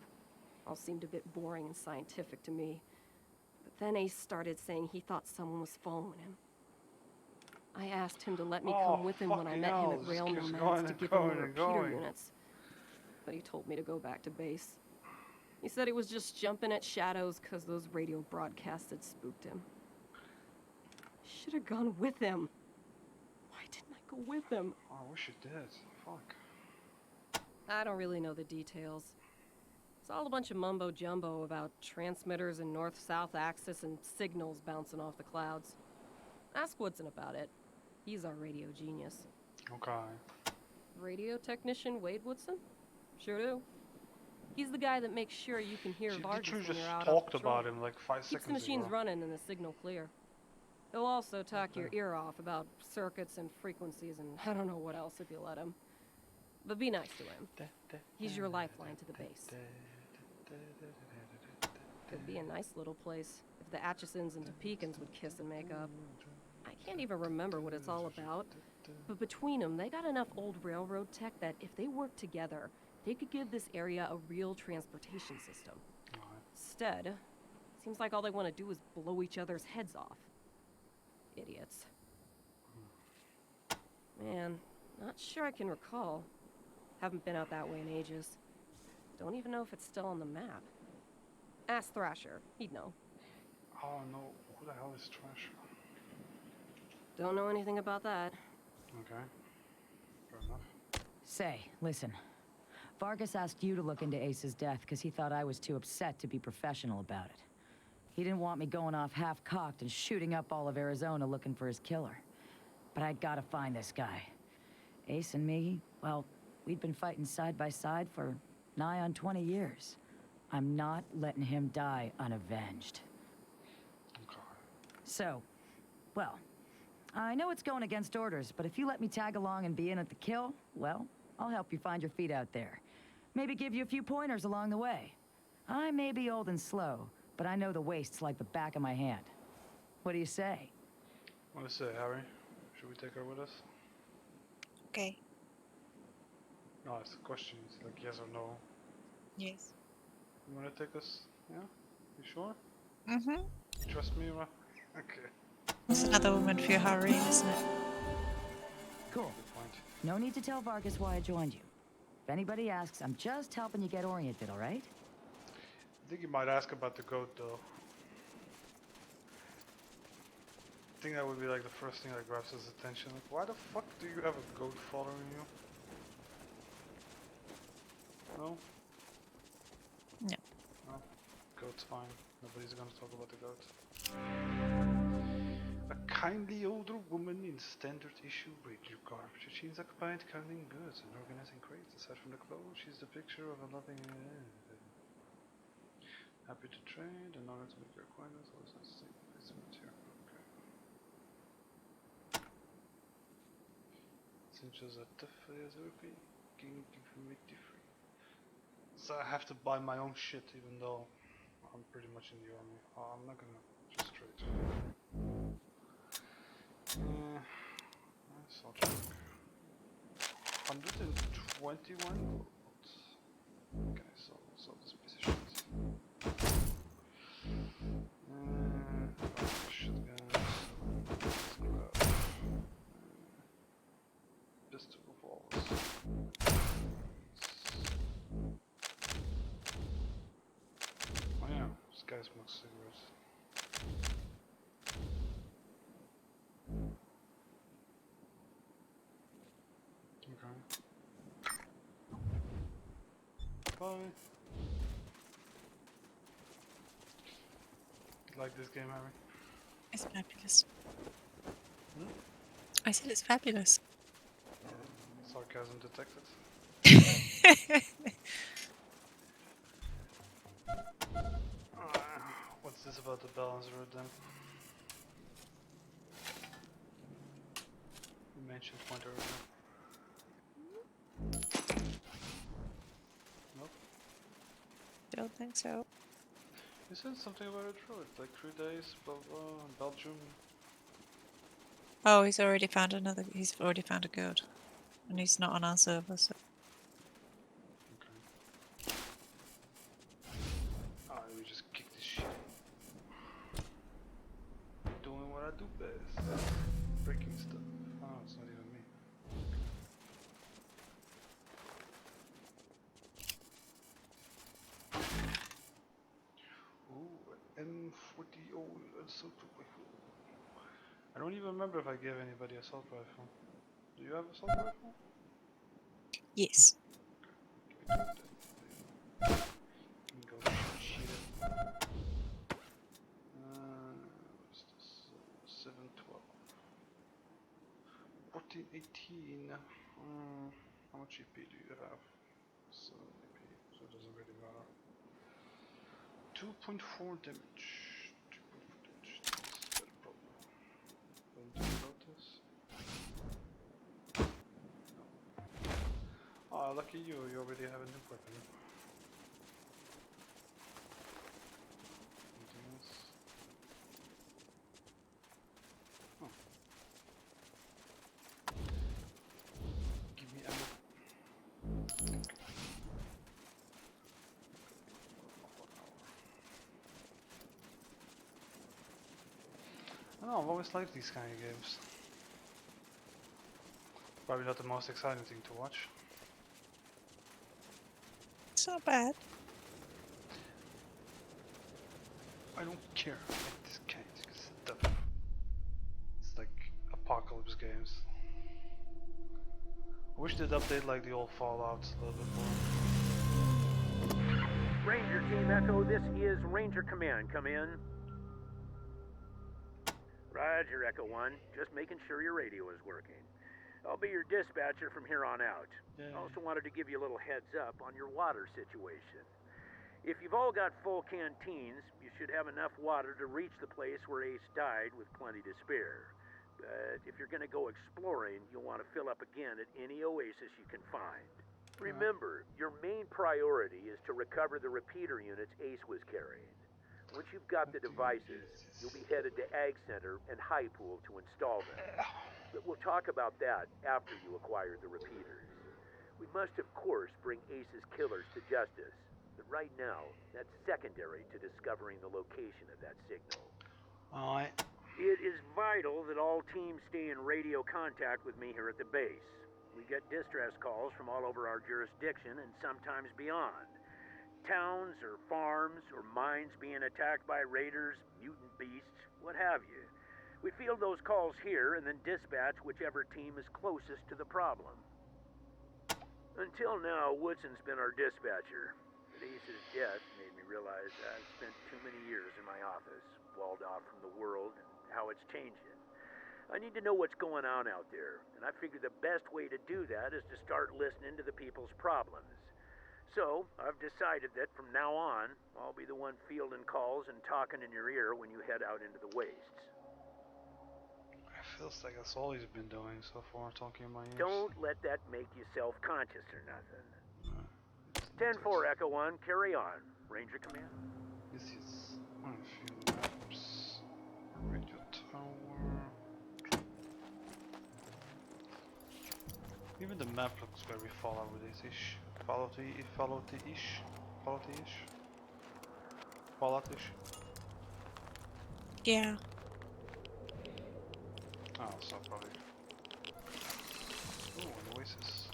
All seemed a bit boring and scientific to me. But then Ace started saying he thought someone was following him. I asked him to let me come with him when I met him at Rail Nomads to give him the repeater units. But he told me to go back to base. He said he was just jumping at shadows because those radio broadcasts had spooked him. I should have gone with him. Why didn't I go with him? Oh, I wish you did. Fuck. I don't really know the details. It's all a bunch of mumbo-jumbo about transmitters and north-south axis and signals bouncing off the clouds. Ask Woodson about it. He's our radio genius. Okay. Radio technician Wade Woodson? Sure do. He's the guy that makes sure you can hear You Vargas literally when just you're out talked on patrol. about him like 5 Keeps seconds the machines ago. running and the signal clear. He'll also talk your ear off about circuits and frequencies and I don't know what else if you let him. But be nice to him. He's your lifeline to the base. Could be a nice little place if the Atchisons and Topekans would kiss and make up. I can't even remember what it's all about. But between them, they got enough old railroad tech that if they worked together, they could give this area a real transportation system. Instead, seems like all they want to do is blow each other's heads off. Idiots. Man, not sure I can recall. Haven't been out that way in ages. Don't even know if it's still on the map. Ask Thrasher, he'd know. Oh no, who the hell is Trash? Don't know anything about that. Okay. Fair enough. Say, listen. Vargas asked you to look into Ace's death because he thought I was too upset to be professional about it. He didn't want me going off half-cocked and shooting up all of Arizona looking for his killer. But I gotta find this guy. Ace and me, well, we'd been fighting side by side for nigh on 20 years. I'm not letting him die unavenged. Okay. So, well, I know it's going against orders, but if you let me tag along and be in at the kill, well, I'll help you find your feet out there. Maybe give you a few pointers along the way. I may be old and slow, but I know the wastes like the back of my hand. What do you say? What do you say, Harry? Should we take her with us? Okay. No, it's a question. It's like yes or no. Yes. You wanna take us? Yeah? You sure? Mm-hmm. You trust me, right? Okay. It's another woman for your harem, isn't it? Cool. Good point. No need to tell Vargas why I joined you. If anybody asks, I'm just helping you get oriented, all right? I think you might ask about the goat though. I think that would be like the first thing that grabs his attention. Like, why the fuck do you have a goat following you? No? No. No? Goat's fine. Nobody's gonna talk about the goat. A kindly older woman in standard issue Ranger garb. She's occupied counting goods and organizing crates. Aside from the clothes, she's the picture of a loving... happy to trade and honor to make your acquaintance. Always nice to see you. Nice to meet you. Okay. Cinches are tough as rupee. King different. So I have to buy my own shit even though I'm pretty much in the army. Oh, I'm not gonna just trade. Nice, I'll check. 121 gold. Okay, so this piece of shit. Shotguns. Scrap. Pistol revolvers. Oh yeah, this guy smokes cigarettes. Okay. Bye. Like this game, Harry? It's fabulous. Hmm? I said it's fabulous. Sarcasm detected. What's this about the balance road then? You mentioned point earlier. Nope. Don't think so. You said something about a druid, like 3 days, blah blah, Belgium. Oh, he's already found another. He's already found a goat, and he's not on our server. So Okay. Alright, we just kick this shit. Doing what I do best. Breaking stuff. Oh, it's not even me. Ooh, M40 assault rifle. I don't even remember if I gave anybody assault rifle. Do you have assault rifle? yes. Go shoot it. What's this? 712. 1418. How much EP do you have? 7 EP, so it doesn't really matter. 2.4 damage. 2.4 damage. That's better problem. Don't you notice? No. Oh, lucky you, you already have a new weapon. Anything else? Oh. Give me ammo. I don't know, I've always liked these kind of games. Probably not the most exciting thing to watch. It's not bad. I don't care about this kind of stuff. It's like apocalypse games. I wish they'd update like the old Fallout a little bit more. Ranger Team Echo, this is Ranger Command. Come in. Roger, Echo 1. Just making sure your radio is working. I'll be your dispatcher from here on out. Yay. Also wanted to give you a little heads up on your water situation. If you've all got full canteens, you should have enough water to reach the place where Ace died with plenty to spare. But if you're gonna go exploring, you'll want to fill up again at any oasis you can find. Remember, your main priority is to recover the repeater units Ace was carrying. Once you've got the devices, you'll be headed to Ag Center and High Pool to install them. But we'll talk about that after you acquire the repeaters. We must, of course, bring Ace's killers to justice. But right now, that's secondary to discovering the location of that signal. Alright. It is vital that all teams stay in radio contact with me here at the base. We get distress calls from all over our jurisdiction and sometimes beyond. Towns or farms or mines being attacked by raiders, mutant beasts, what have you. We field those calls here and then dispatch whichever team is closest to the problem. Until now, Woodson's been our dispatcher. But Ace's death made me realize I've spent too many years in my office, walled off from the world and how it's changing. I need to know what's going on out there, and I figure the best way to do that is to start listening to the people's problems. So, I've decided that from now on, I'll be the one fielding calls and talking in your ear when you head out into the wastes. It feels like that's all he's been doing so far, talking in my ears. Don't let that make you self-conscious or nothing. No, 10-4 Echo 1, carry on. Ranger Command. This is a few maps. Radio tower. Even the map looks very Fallout-ish. Fallout-ish. Fallout-ish. Yeah. Oh, so probably. Oh, an oasis.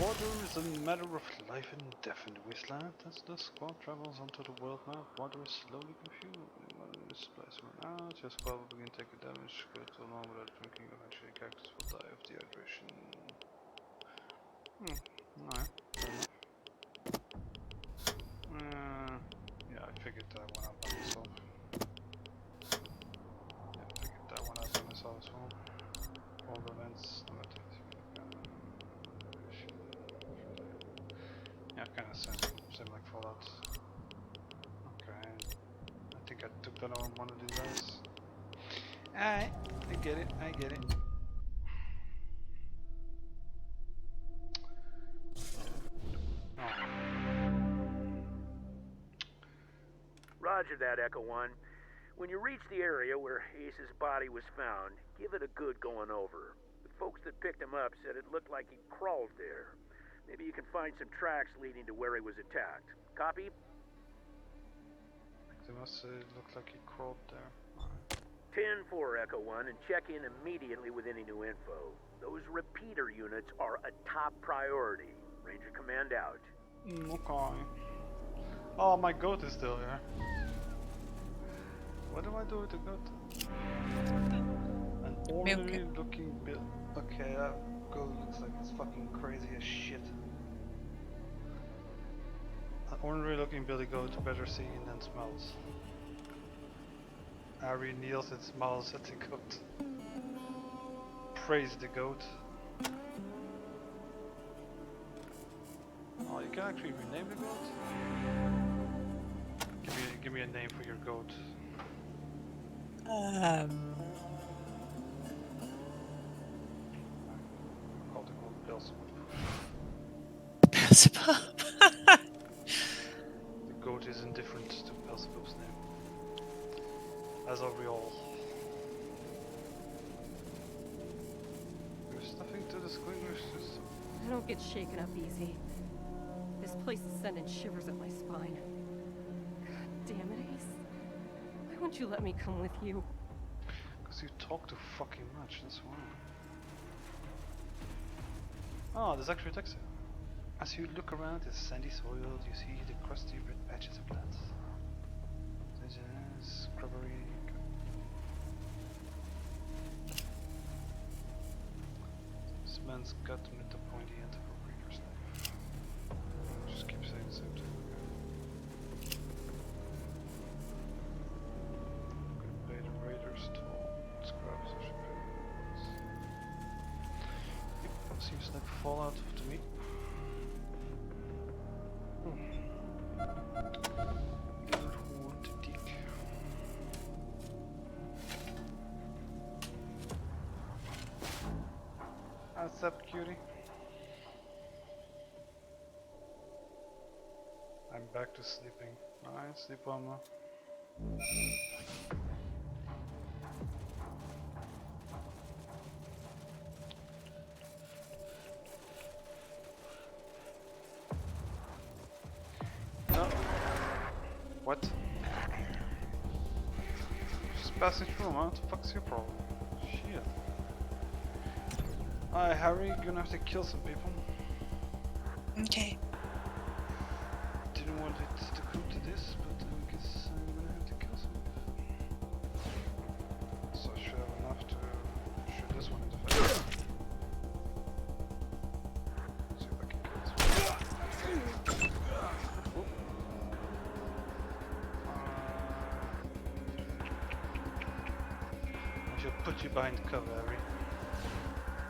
Water is a matter of life and death in the Wasteland. As the squad travels onto the world map, water is slowly confused. Water is spliced out. Your squad will begin taking damage. Go too long without drinking. Eventually, characters will die of dehydration. Alright. Yeah, I figured that one out by myself. As well. All the events. Yeah, kind of same like Fallout. Okay, I think I took that on one of these guys. Alright, I get it. Oh. Roger that, Echo 1. When you reach the area where Ace's body was found, give it a good going over. The folks that picked him up said it looked like he crawled there. Maybe you can find some tracks leading to where he was attacked. Copy? They must look like he crawled there. 10-4 Echo 1, and check in immediately with any new info. Those repeater units are a top priority. Ranger Command out. Okay. Oh, my goat is still here. What do I do with the goat? An ordinary looking build. Okay, that goat looks like it's fucking crazy as shit. An ordinary looking billy goat, better seen than smells. Aariaani kneels and smiles at the goat. Praise the goat. Oh, you can actually rename the goat? Give me a name for your goat. Call the goat Beelzebub. Beelzebub. The goat is indifferent to Beelzebub's name. As are we all. There's nothing to the squeakers. I don't get shaken up easy. This place is sending shivers up my spine. God damn it, Ace. Why won't you let me come with you? Because you talk too fucking much, that's why. Oh, there's actually a text here. As you look around the sandy soil, you see the crusty red patches of plants. Scrubbery. This man's got him at the pointy end of a reader's knife. Just keep saying the same thing. Could pay the raiders toll. Scrubs or shit. Yep, seems like Fallout to me. What's up, cutie? I'm back to sleeping. Nice, sleep well now. No. What? Just passing through, man. What the fuck's your problem? Shit. Alright, Harry, you're gonna have to kill some people. Okay. Didn't want it to come to this, but I guess I'm gonna have to kill some people. So I should have enough to shoot this one in the face. See if I can kill this one. Oop. I should put you behind cover, Harry.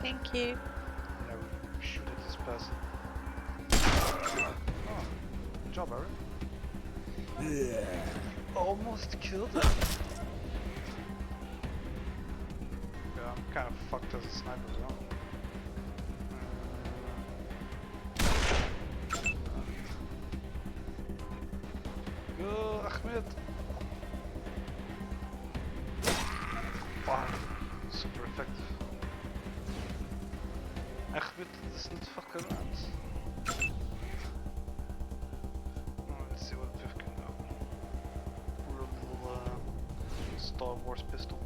Thank you. Yeah, we shoot at this person. Oh, good job, Harry. Almost killed him. Yeah, I'm kind of fucked as a sniper as well. Go, Ahmed! Wow, super effective. Ahmed doesn't fuck around. Let's see what Viv can do. Real little Star Wars pistol.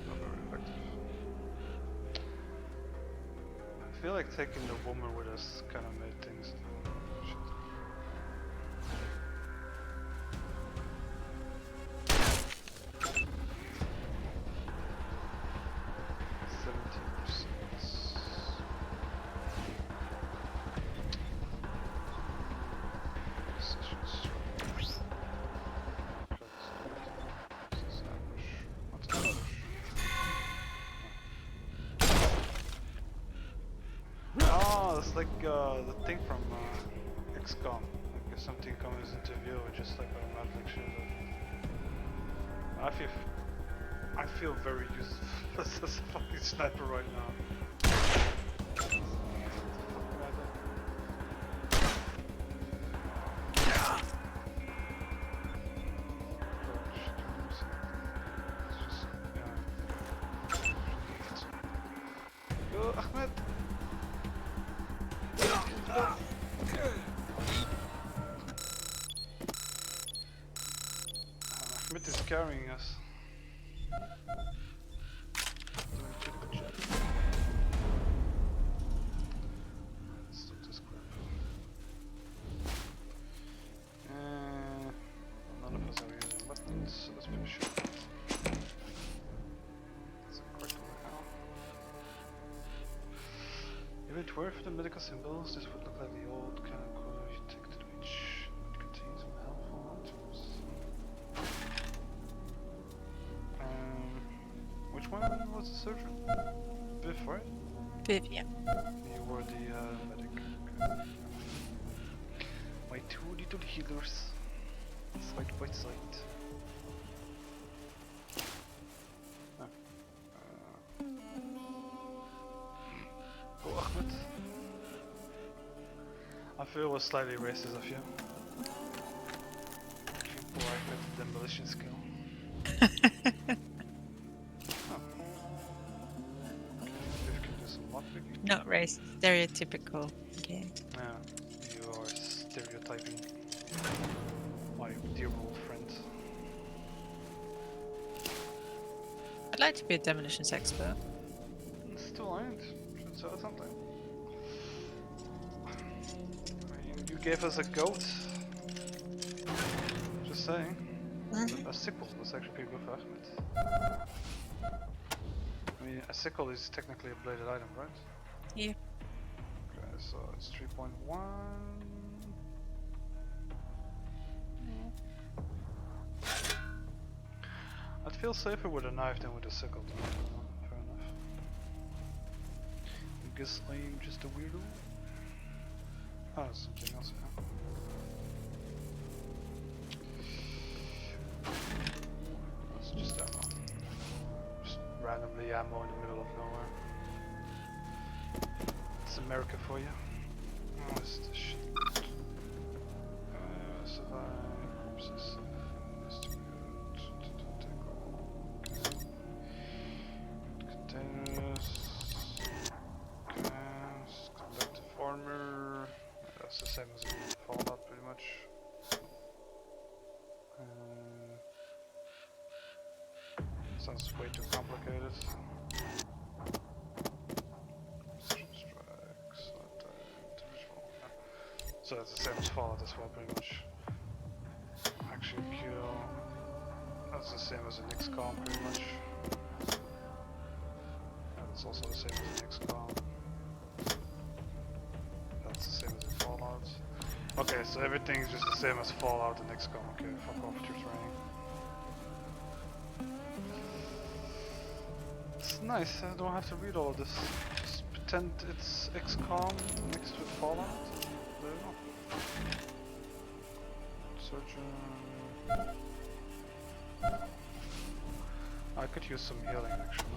Not very effective. I feel like taking the woman with us kind of made things. Shit. Oh, it's like the thing from XCOM. Like if something comes into view, it just like automatically shows up. I feel very useless as a fucking sniper right now. Go, Ahmed! Ahmed is carrying us. Doing a pretty good job. Let's do this crap. None of us are using weapons, so let's finish it. That's a correct one now. If it were for the medical symbols, this would look like the old kind of code you take to the beach. It contains some helpful items. Which one was the surgeon? Viv, right? Viv, yeah. You were the medic. Okay. My two little healers. Side by side. Oh. Oh, Ahmed. I feel it was slightly racist of you. People like with demolition skill. Not racist, stereotypical. Okay. Yeah, you are stereotyping my dear old friend. I'd like to be a demolitions expert. Still ain't. Should say something. I mean, you gave us a goat. Just saying. A sickle was actually pretty good for Ahmed. I mean, a sickle is technically a bladed item, right? Yeah. Okay, so it's 3.1. I'd feel safer with a knife than with a sickle. Fair enough. guess I'm just a weirdo. Oh, something else. That's just ammo. Just randomly ammo in the middle of nowhere. It's America for you. Oh, what's this shit? Survive, corpses, distribute, take all. Containers, gas, collective armor. That's the same as in Fallout, pretty much. Sounds way too complicated. Strikes, individual. So that's the same as Fallout as well, pretty much. Action kill. That's the same as in XCOM, pretty much. That's also the same as in XCOM. That's the same as in Fallout. Okay, so everything is just the same as Fallout and XCOM. Okay, fuck off with your training. It's nice, I don't have to read all of this. Just pretend it's XCOM mixed with Fallout. There you go. Surgeon. I could use some healing actually.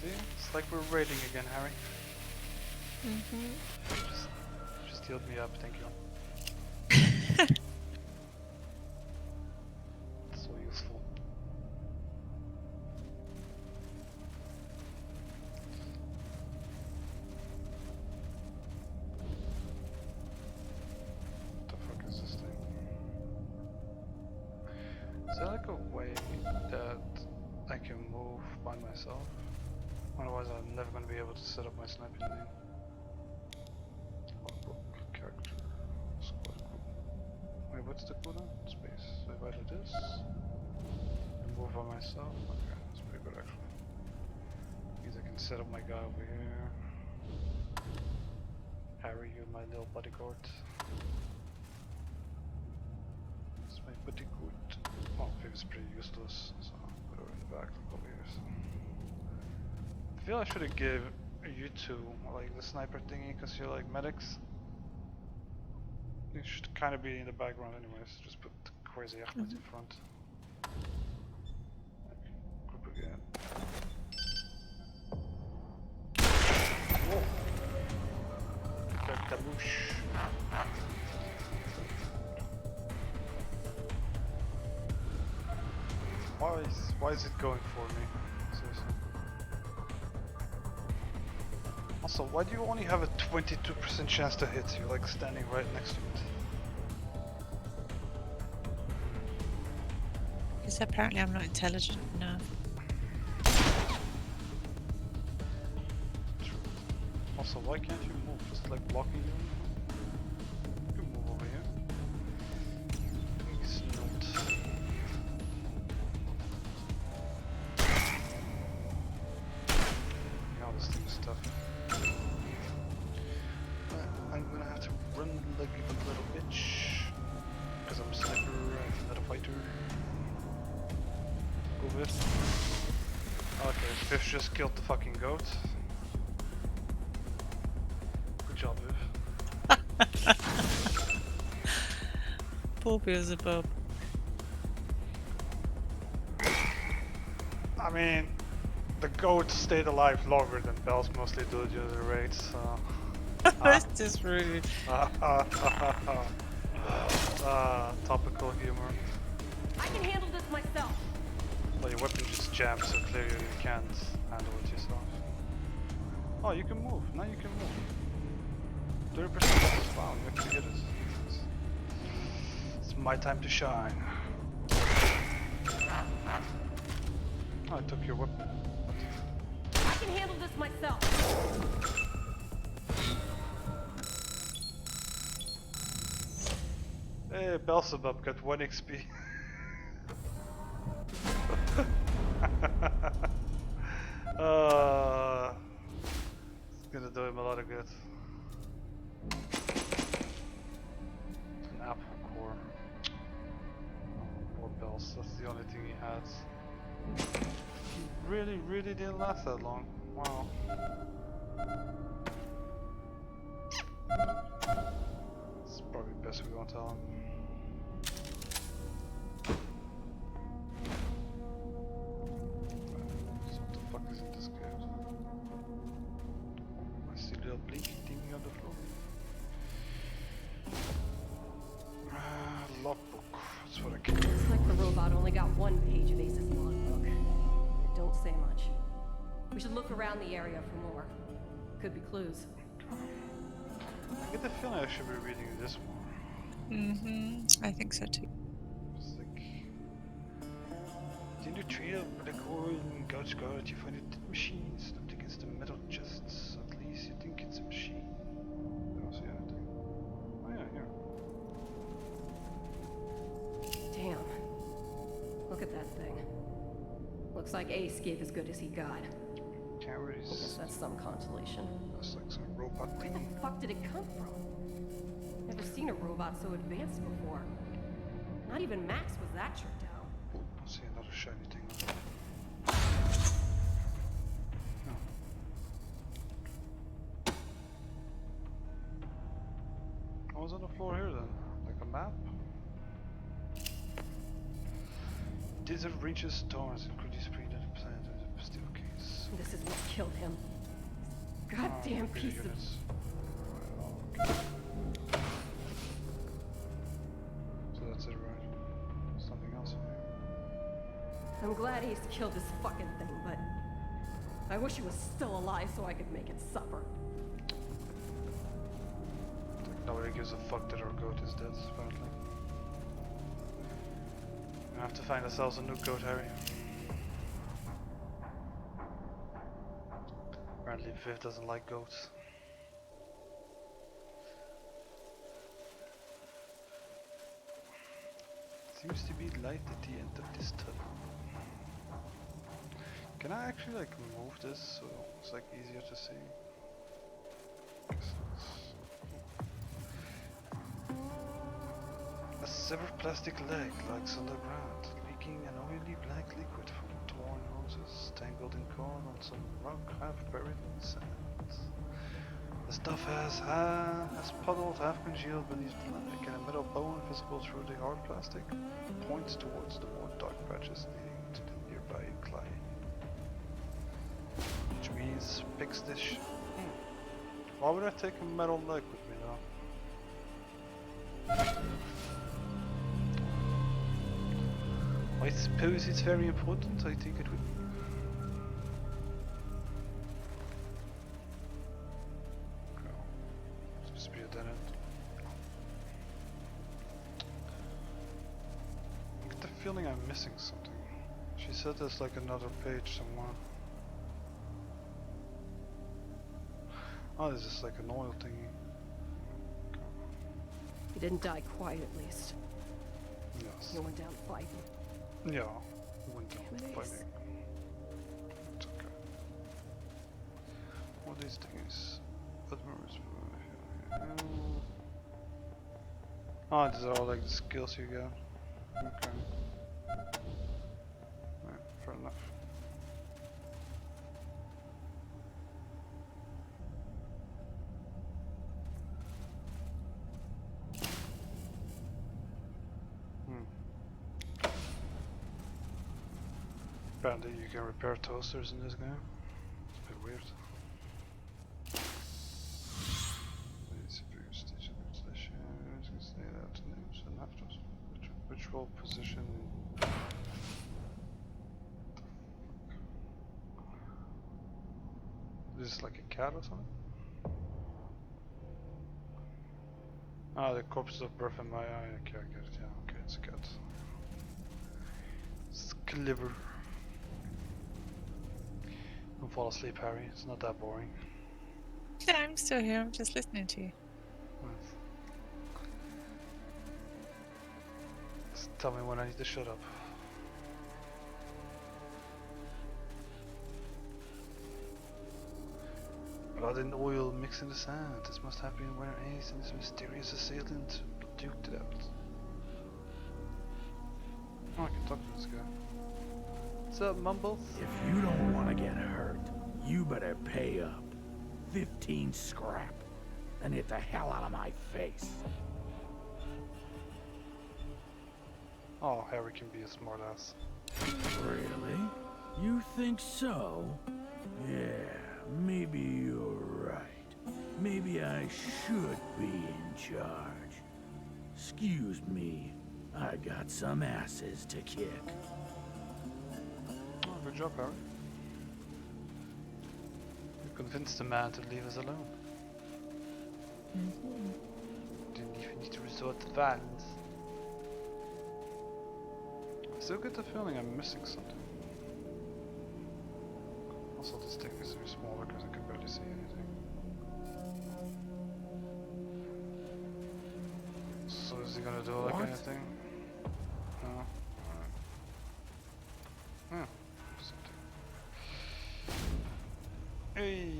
See? It's like we're raiding again, Harry. Just healed me up, thank you. So useful. What the fuck is this thing? Is there like a way that I can move by myself? Otherwise I'm never gonna be able to set up my sniping lane. Logbook, character, squad group. Wait, what's the cooldown? Space. So if I do this, and move by myself, okay, that's pretty good actually. Means I can set up my guy over here. Harry, you're my little bodyguard. It's my bodyguard. Oh, it's pretty useless, so I'll put her in the back for a couple years. I feel I should have give you two like the sniper thingy because you're like medics. You should kind of be in the background anyways. Just put Crazy Ahmed in front. Group again. Whoa! Damoosh. Why is it going for me? Seriously. Also, why do you only have a 22% chance to hit? You're like standing right next to it. Because apparently I'm not intelligent enough. Also, why can't you move? Just like blocking you? You can move over here. Please note. Yeah, this thing is tough. I'm gonna have to run like a little bitch. Because I'm a sniper and not a fighter. Go Biff. Okay, Biff just killed the fucking goat. Good job, Biff. Poor Beelzebub. I mean, the goat stayed alive longer than Bells mostly do during the raids, so... That's just rude. Topical humor. I can handle this myself. Well, your weapon just jammed, so clearly you can't handle it yourself. Oh, you can move. Now you can move. 30%. Wow, you actually get it. It's my time to shine. Oh, I took your weapon. I can handle this myself. Hey, Beelzebub got 1 XP. It's gonna do him a lot of good. An apple core. Oh, poor Bells, that's the only thing he has. Really didn't last that long. Wow. It's probably best we don't tell him. So what the fuck is in this cave? I see a little blinky thingy on the floor. Logbook. That's what I can do. Looks like the robot only got one page of Ace's logbook. It don't say much. We should look around the area for more. Could be clues. I get the feeling I should be reading this more. I think so too. It's like, in the trail, black oil and gouge guard, you find it machines. Don't think it's the metal chests. At least you think it's a machine. I don't see anything. Oh yeah, here. Damn. Look at that thing. Looks like Ace gave as good as he got. Carries. Guess that's some consolation. That's like some robot Where thing. the fuck did it come from? Never seen a robot so advanced before. Not even Max was that tricked out. I see another shiny thing. Oh. What's on the floor here then? Like a map? These are reaches, thorns, and could you spread the plant of the steel case? This is what killed him. Goddamn Oh, piece of... units. Okay. So that's it, right? There's nothing else in here. I'm glad Ace killed this fucking thing, but... I wish he was still alive so I could make it suffer. Like nobody gives a fuck that our goat is dead, apparently. We have to find ourselves a new goat, Harry. Apparently Viv doesn't like goats. Seems to be light at the end of this tunnel. Can I actually like move this so it's like easier to see? A severed plastic leg lies on the ground, leaking an oily black liquid from torn hoses, tangled in corn on some rock half buried in the sand. The stuff has puddled, half congealed beneath the black, and a metal bone visible through the hard plastic points towards the more dark patches leading to the nearby incline. Which means fix this shit. Why would I take a metal leg with me now? I suppose it's very important, I take it with me. Okay. Supposed to be a dead end. I get the feeling I'm missing something. She said there's like another page somewhere. Oh, this is like an oil thingy. He didn't die quiet, at least. Yes. He went down fighting. Yeah. Went down Damn it, fighting. It's okay. What these things? Oh, these are all like the skills you get. Okay. Yeah, fair enough. Apparently you can repair toasters in this game. It's a bit weird. Which role position? This is like a cat or something? Ah, the corpse of birth in my eye. Okay, I get it. Yeah, okay, it's a cat. It's clever. Don't fall asleep, Harry. It's not that boring. Yeah, I'm still here. I'm just listening to you. Nice. Just tell me when I need to shut up. Blood and oil mixed in the sand. This must have been where Ace and his mysterious assailant duked it out. Oh, I can talk to this guy. What's up, Mumbles? If you don't want to get hurt, you better pay up. 15 scrap. And get the hell out of my face. Oh, Harry can be a smartass. Really? You think so? Yeah, maybe you're right. Maybe I should be in charge. Excuse me, I got some asses to kick. Oh, good job, Harry. You convinced the man to leave us alone. Didn't even need to resort to violence. I still get the feeling I'm missing something. Also, this thing is very small because I can barely see anything. So is he gonna do like What? anything? No? Alright. Hmm. Something. Hey!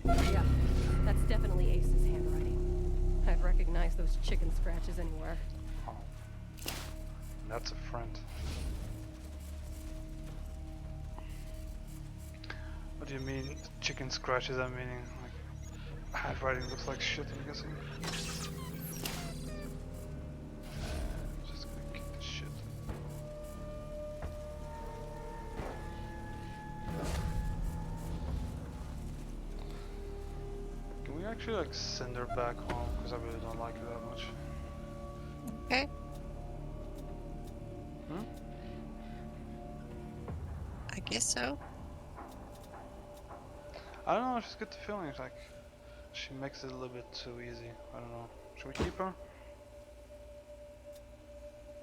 Yeah, that's definitely Ace's handwriting. I'd recognize those chicken scratches anywhere. Oh. That's a friend. What do you mean, chicken scratches? I mean, like, handwriting looks like shit, I'm guessing. Just gonna kick the shit. Can we actually, like, send her back home? Because I really don't like her that much. Okay. Hmm? I guess so. I don't know, I just get the feeling it's like she makes it a little bit too easy. I don't know. Should we keep her?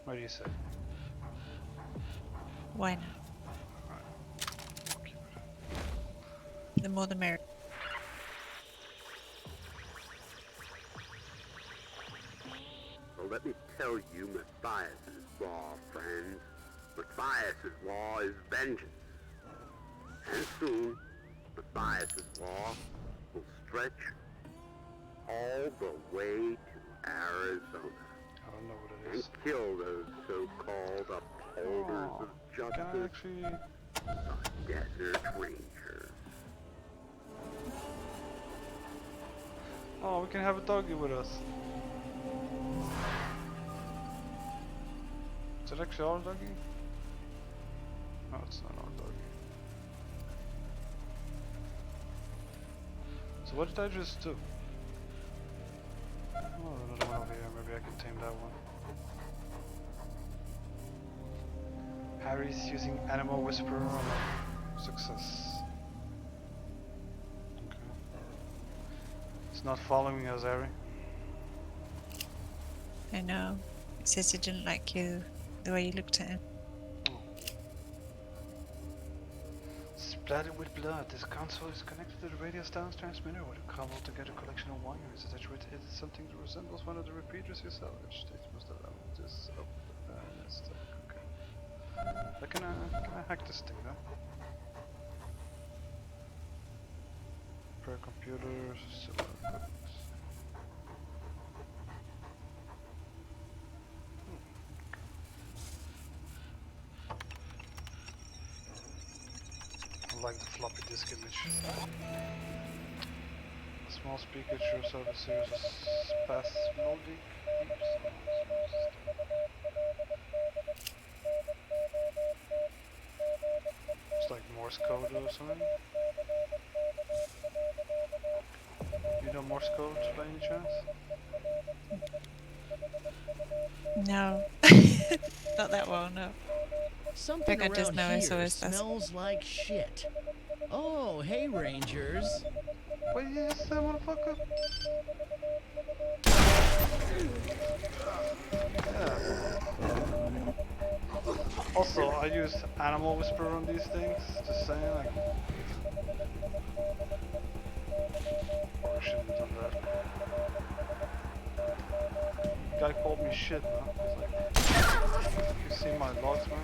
What do you say? Why not? Alright. We'll keep her. The more the merrier. Well, let me tell you Matthias's law, friends. Matthias's law is vengeance. And soon, Matthias's law will stretch all the way to Arizona I don't know what it and is. kill those so-called upholders Oh, of can I justice, actually... the Desert Rangers. Oh, we can have a doggy with us. Is it actually our doggy? No, it's not our doggy. So what did I just do? Oh, another one over here. Maybe I can tame that one. Harry's using Animal Whisperer on a success. Okay. It's not following us, Harry. I know. It says it didn't like you, the way you looked at him. Oh. Splattered with blood, this console is connected to the radio sound transmitter with a cobbled together collection of wires. Attached with it is something that resembles one of the repeaters you salvaged. It must allow this up and it's stuck. Okay. But can I hack this thing though? Per computer, still equipment. I like the floppy disk image. A small speaker shows out a series of spasmodic beeps. It's like Morse code or something. You know Morse code by any chance? No. Not that well, no. Something I just around know here SOS does. smells like shit. Oh, hey, Rangers. What did you just say, motherfucker? Yeah. Also, I use Animal Whisperer on these things, just saying, like... Or I shouldn't have done that. Guy called me shit, man. I was like, you see my logs, man?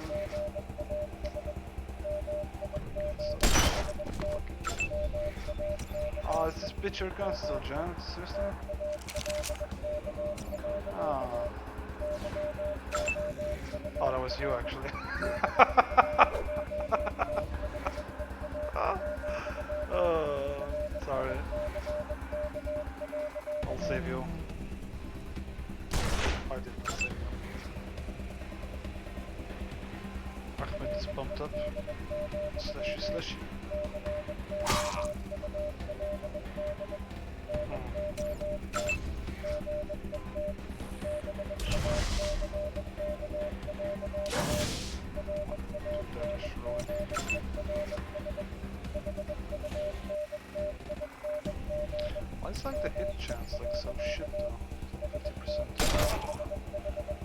Oh, is this bitch your gun still, Jan? Seriously? Oh. Oh, that was you, actually. It's pumped up. Slashy, slashy. Why is like the hit chance like so shit though? It's like 50%.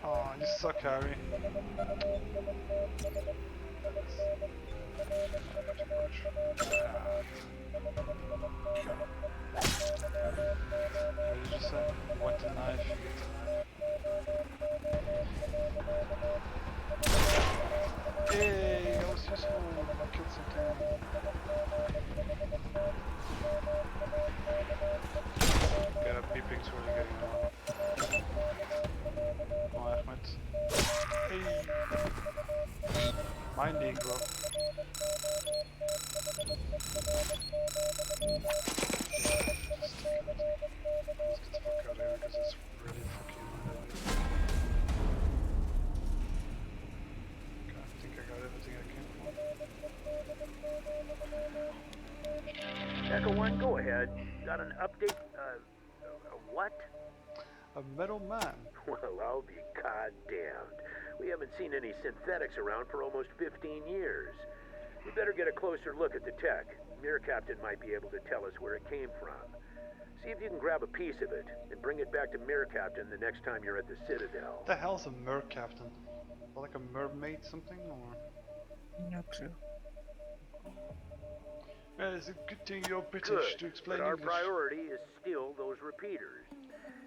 Oh, you suck, Harry. What did you say? You want the knife, you get the knife. Hey, that was useful. I killed something. Yeah, beeping's really getting annoying. Oh, Ahmed. Hey! Minding, bro. Just take everything. Let's get the fuck out of here because it's really fucking annoying. Okay, I think I got everything I came for. Echo 1, go ahead. Got an update? What? A metal man? Well, I'll be goddamned. We haven't seen any synthetics around for almost 15 years. We better get a closer look at the tech. Mir Captain might be able to tell us where it came from. See if you can grab a piece of it and bring it back to Mir Captain the next time you're at the Citadel. What the hell's a mer captain? Like a mermaid something or? No clue. Well, it's a good thing you're British Good, to explain but our English. priority is still those repeaters.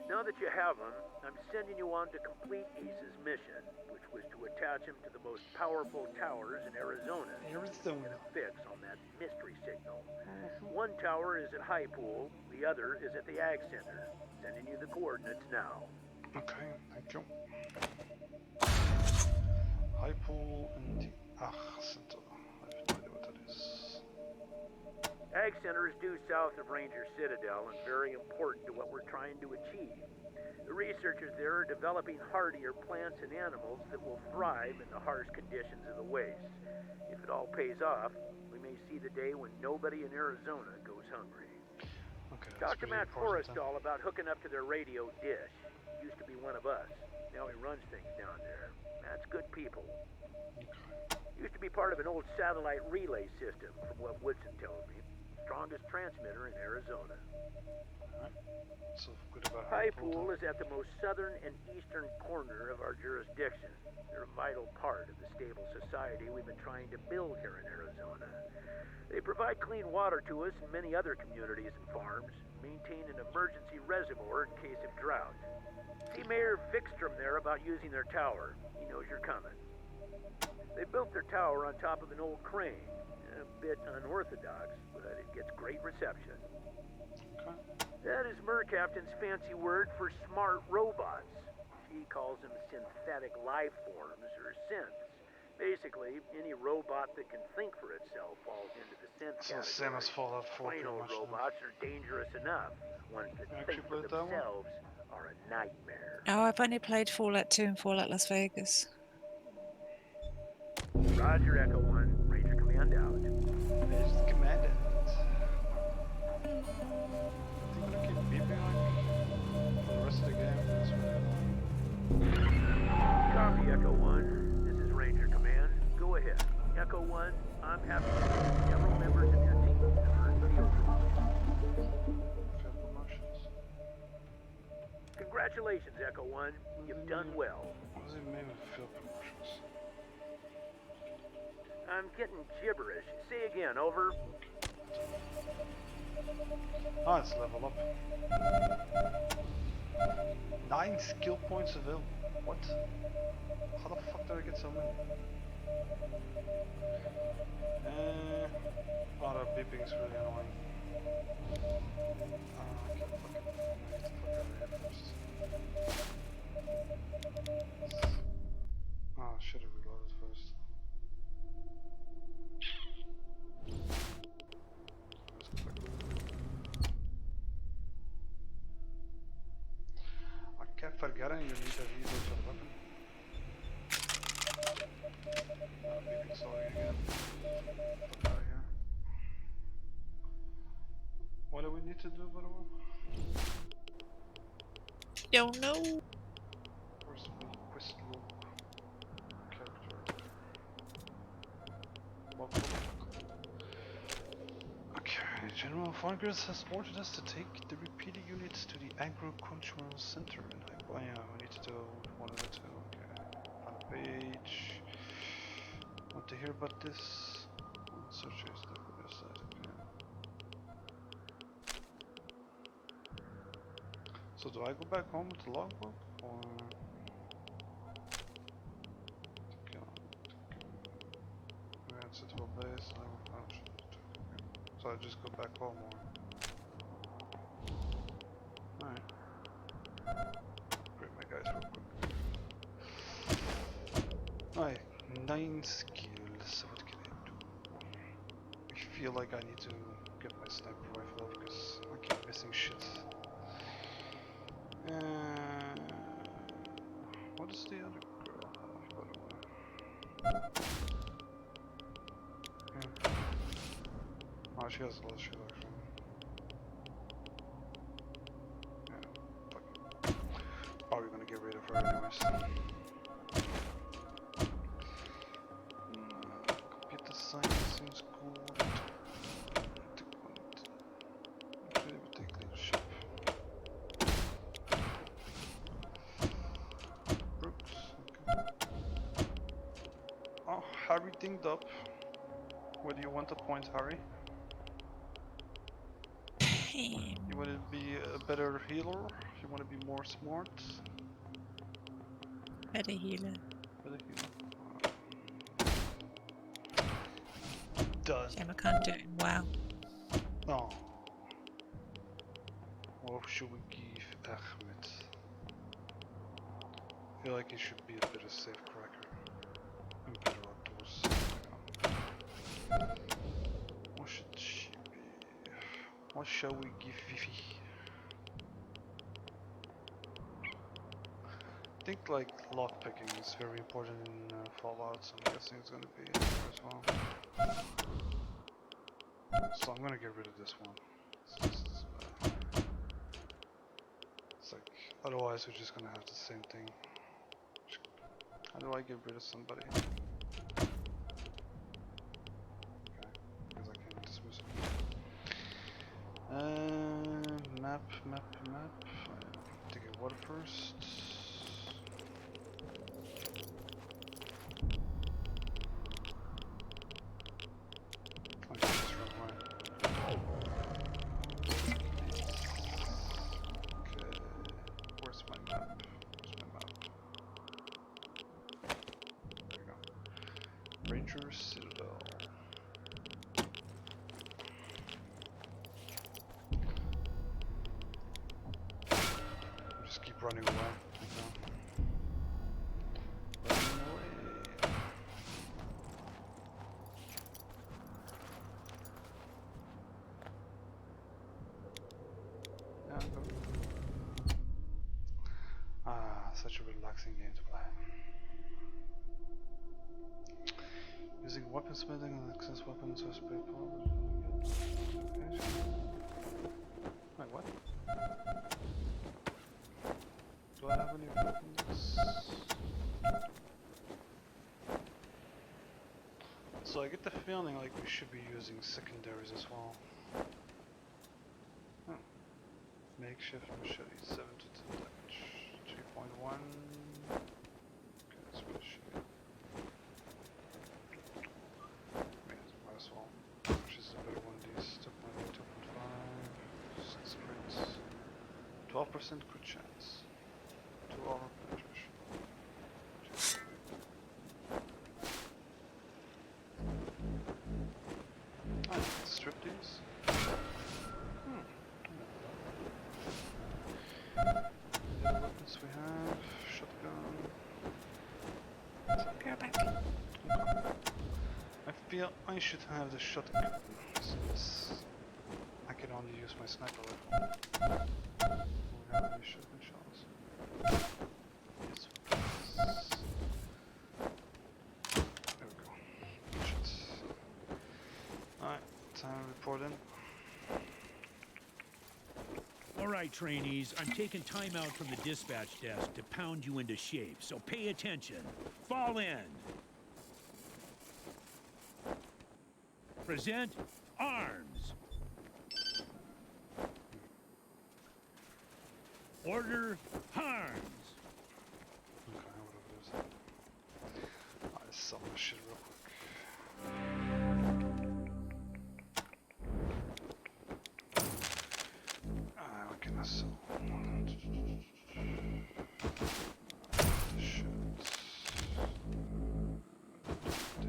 Now that you have them, I'm sending you on to complete Ace's mission, which was to attach him to the most powerful towers in Arizona. Arizona. Get a fix on that mystery signal. One tower is at High Pool, the other is at the Ag Center. Sending you the coordinates now. Okay, thank you. High Pool and the Ag Center. I have no idea what that is. Ag Center is due south of Ranger Citadel and very important to what we're trying to achieve. The researchers there are developing hardier plants and animals that will thrive in the harsh conditions of the waste. If it all pays off, we may see the day when nobody in Arizona goes hungry. Okay, Talk to Matt important, Forrestal about hooking up to their radio dish. Used to be one of us. Now he runs things down there. Matt's good people. Used to be part of an old satellite relay system, from what Woodson tells me. Strongest transmitter in Arizona. Alright. So good about High Pool is at the most southern and eastern corner of our jurisdiction. They're a vital part of the stable society we've been trying to build here in Arizona. They provide clean water to us and many other communities and farms, maintain an emergency reservoir in case of drought. See Mayor Vikstrom there about using their tower. He knows you're coming. They built their tower on top of an old crane. A bit unorthodox, but it gets great reception. Okay. That is Mer Captain's fancy word for smart robots. She calls them synthetic life forms, or synths. Basically, any robot that can think for itself falls into the synth So category. same as Fallout 4 Plain pretty old much then. robots are dangerous enough. Ones that think for play that one? themselves are a nightmare. Oh, I've only played Fallout 2 and Fallout Las Vegas. Roger, Echo 1. Ranger Command out. There's the commander. I think I'm gonna keep beeping like for the rest of the game. That's really annoying. Copy, Echo 1. This is Ranger Command. Go ahead. Echo 1, I'm happy to see several members of your team have earned field promotions. Fair promotions. Congratulations, Echo 1. You've done well. What does it mean with field promotions? I'm getting gibberish. Say again, over. Ah, it's level up. 9 skill points available. What? How the fuck did I get so many? Oh, that beeping is really annoying. I can't fucking get the fuck out of here first. Oh, should have reloaded first. forgetting you need a reload weapon. Beacon's loading again. Fuck out of here. What do we need to do, by the way? Don't know. Where's my quest log? Character. Okay, General Fargus has ordered us to take the repeater units to the agricultural center in Aariaani. We need to do one of the two. Okay. On a page. Want to hear about this? Search is the other side. Okay. So do I go back home with the logbook or? That's it to a base. So I just go back home or? Alright. Bring my guys real quick. Alright, 9 skills. What can I do? I feel like I need to get my sniper rifle off because I keep missing shit. What does the other girl have, by the way? Yeah. Oh, she has a lot of shit actually. Yeah, fuck it. Probably gonna get rid of her anyways. Computer science seems cool. Actually, we take leadership. Brooks, okay. Oh, Harry dinged up. Where do you want to point, Harry? You want to be a better healer? You want to be more smart? Better healer. Better healer. Done. Shame I can't do it in WoW. Oh. What should we give Ahmed? I feel like he should be a better safe cracker. And better outdoors. What should she be? What shall we give Vivi? I think like lockpicking is very important in Fallout, so I'm guessing it's gonna be in there as well. So I'm gonna get rid of this one. It's like, otherwise we're just gonna have the same thing. How do I get rid of somebody? Okay, because I can't dismiss him. Map. I take a water first. I can just run away. Okay, where's my map? There we go. Ranger Citadel. Just keep running away. Running away. Yeah, go. Ah, such a relaxing game to play. Using weaponsmithing and access weapons as people. Wait, what? Do I have any weapons? So I get the feeling like we should be using secondaries as well. Oh. Makeshift machete, 7 to 10 damage. 3.1. Okay, that's what it should be. Might as well. Which is a better one of these? 2.8, 2.5. 6 crits. 12% crit chance. 2 armor penetration. Strip these. The other weapons we have, shotgun. Go back. Okay. I feel I should have the shotgun since I can only use my sniper rifle. Do we have any shotgun shells? before then. All right, trainees, I'm taking time out from the dispatch desk to pound you into shape, so pay attention. Fall in. Present arms. Order harms. Okay, whatever it is. I sell my shit real quick. What can I sell? This shit.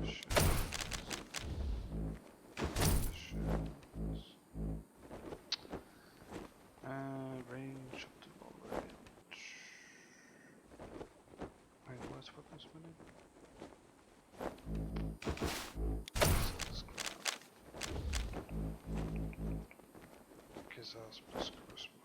This shit. This shit. Range up to low range. Wait, what's weapons winning? Kisas plus charisma.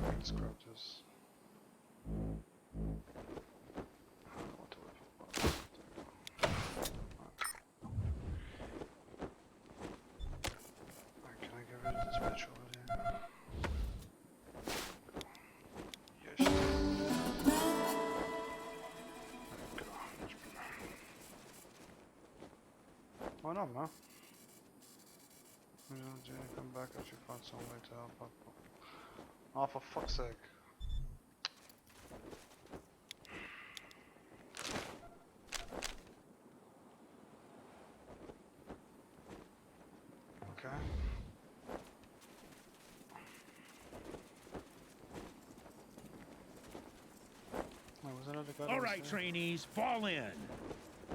Alright, let's grab this. I don't know what the weapon was. There we go. Alright, can I get rid of this bitch over there? Yes. There we go. Much better. Why not, man? Come back if you find some way to help out. Oh, for fuck's sake. Okay. Wait, was another guy? All right, trainees, fall in.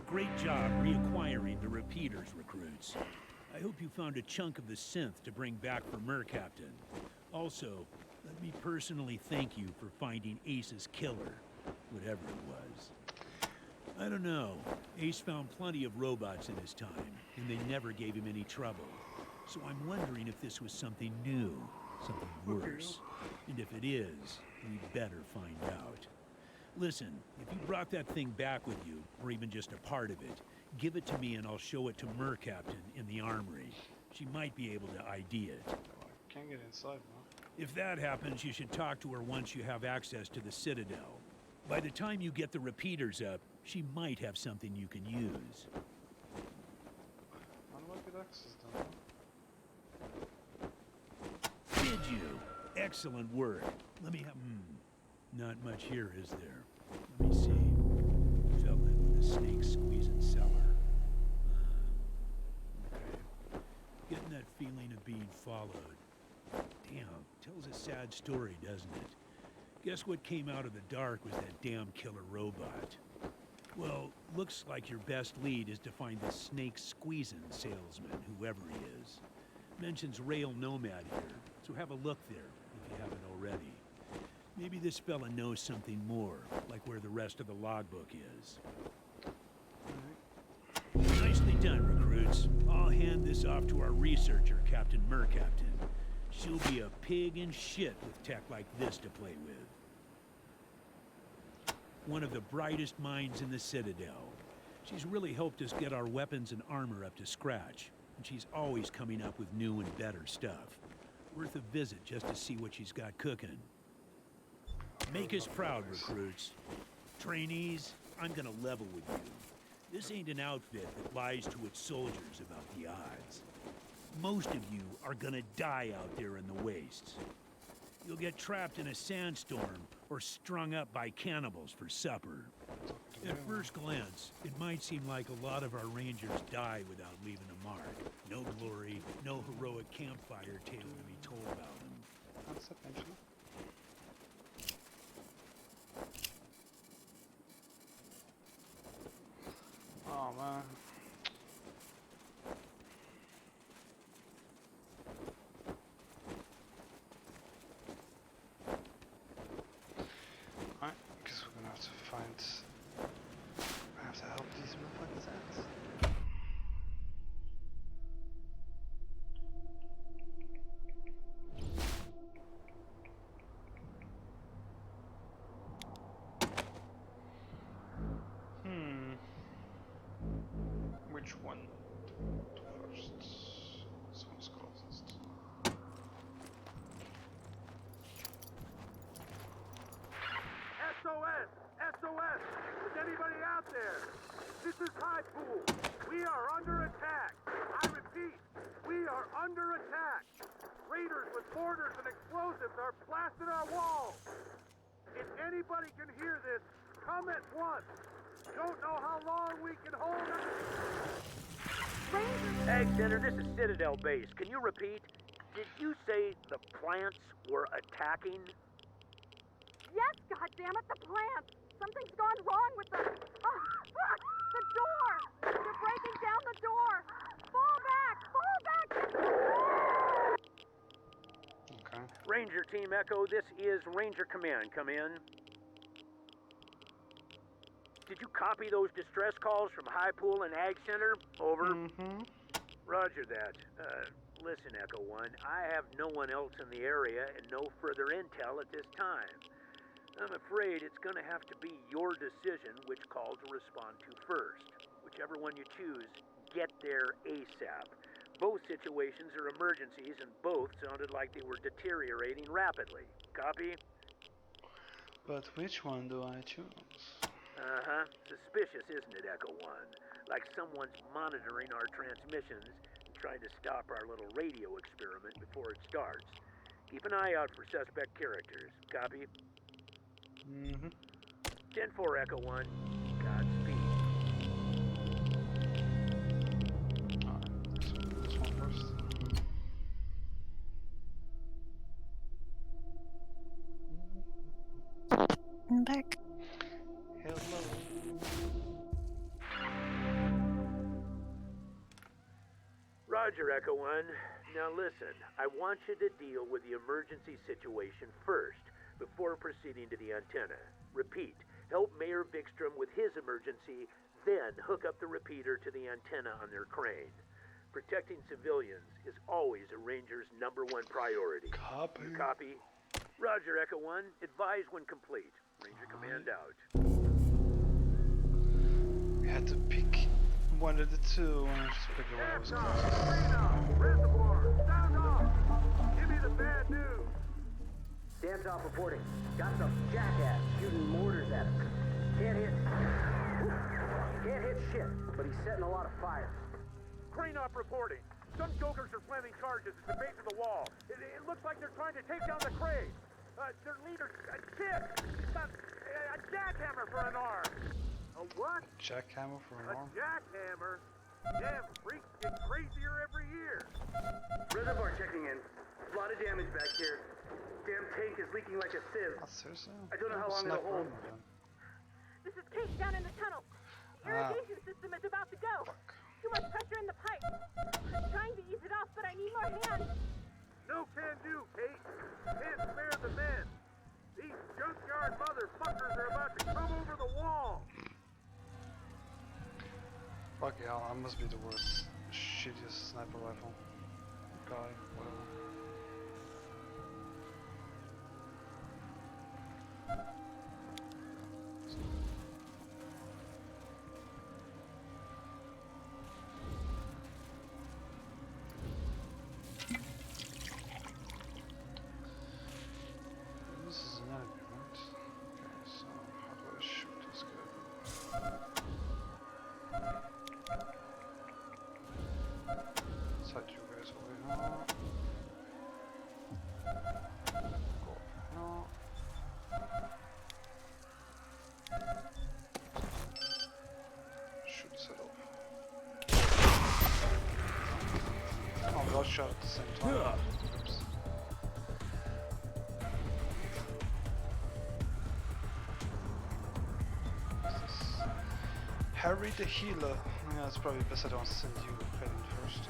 Great job reacquiring the repeaters, recruits. I hope you found a chunk of the synth to bring back for Mercaptain. Also, let me personally thank you for finding Ace's killer, whatever it was. I don't know. Ace found plenty of robots in his time, and they never gave him any trouble. So I'm wondering if this was something new, something worse. And if it is, we better find out. Listen, if you brought that thing back with you, or even just a part of it, give it to me and I'll show it to Mercaptain in the armory. She might be able to ID it. I can't get inside, man. If that happens, you should talk to her once you have access to the Citadel. By the time you get the repeaters up, she might have something you can use. How do I get access then? Did you? Excellent work. Let me have... Not much here, is there? Let me see. Fell in with a snake squeezing cellar. Okay. Getting that feeling of being followed. Damn, tells a sad story, doesn't it? Guess what came out of the dark was that damn killer robot. Well, looks like your best lead is to find this snake squeezing salesman, whoever he is. Mentions Rail Nomad here, so have a look there if you haven't already. Maybe this fella knows something more, like where the rest of the logbook is. Nicely done, recruits. I'll hand this off to our researcher, Captain Mercaptain. She'll be a pig in shit with tech like this to play with. One of the brightest minds in the Citadel. She's really helped us get our weapons and armor up to scratch, and she's always coming up with new and better stuff. Worth a visit just to see what she's got cooking. Make us proud, recruits. Trainees, I'm gonna level with you. This ain't an outfit that lies to its soldiers about the odds. Most of you are gonna die out there in the wastes. You'll get trapped in a sandstorm or strung up by cannibals for supper. At first glance, it might seem like a lot of our rangers die without leaving a mark. No glory, no heroic campfire tale to be told about them. That's eventually. Oh man. Alright, guess we're gonna have to find... I have to help these motherfuckers out. Which one to first? This one's closest. SOS! SOS! Is anybody out there? This is High Pool. We are under attack. I repeat, we are under attack. Raiders with mortars and explosives are blasting our walls. If anybody can hear this, come at once. Don't know how long we can hold it. Ag Center, this is Citadel Base. Can you repeat? Did you say the plants were attacking? Yes, goddammit, the plants! Something's gone wrong with them! Oh, fuck! The door! They're breaking down the door! Fall back! Fall back! Okay. Ranger Team Echo, this is Ranger Command. Come in. Did you copy those distress calls from High Pool and Ag Center? Over. Mm-hmm. Roger that. Listen, Echo 1, I have no one else in the area and no further intel at this time. I'm afraid it's gonna have to be your decision which call to respond to first. Whichever one you choose, get there ASAP. Both situations are emergencies and both sounded like they were deteriorating rapidly. Copy? But which one do I choose? Uh-huh. Suspicious, isn't it, Echo 1? Like someone's monitoring our transmissions and trying to stop our little radio experiment before it starts. Keep an eye out for suspect characters. Copy? Mm-hmm. 10-4, Echo 1. Godspeed. Alright, so this one first. I'm back. Hello. Roger, Echo 1. Now listen, I want you to deal with the emergency situation first, before proceeding to the antenna. Repeat, help Mayor Vikstrom with his emergency, then hook up the repeater to the antenna on their crane. Protecting civilians is always a Ranger's #1 priority. Copy. You copy? Roger, Echo 1. Advise when complete. Ranger Command out. We had to pick one of the two, and I just picked the one that was closest. Reservoir, sound off. Give me the bad news. Dams off reporting. Got some jackass shooting mortars at us. Can't hit shit, but he's setting a lot of fire. Crane op reporting. Some jokers are planting charges at the base of the wall. It looks like they're trying to take down the crane. Their leader, Kid, got a jackhammer for an arm. A what? Jackhammer for an arm? A jackhammer? Damn freaks get crazier every year. Reservoir checking in. A lot of damage back here. Damn tank is leaking like a sieve. Oh, seriously? I don't know how long it'll hold. This is Kate down in the tunnel. The irrigation system is about to go. Fuck. Too much pressure in the pipe. I'm trying to ease it off, but I need more hands. No can do, Kate. Can't spare the men. These junkyard motherfuckers are about to come over the wall. Fuck yeah, I must be the worst. Shittiest sniper rifle guy, whatever. This is an enemy, right? Okay, so how do I shoot this guy? Inside you guys over here. Go here. Shoot this head off. Oh, we all shot at the same time. Oops. Harry the Healer. Yeah, it's probably best I don't send you heading first.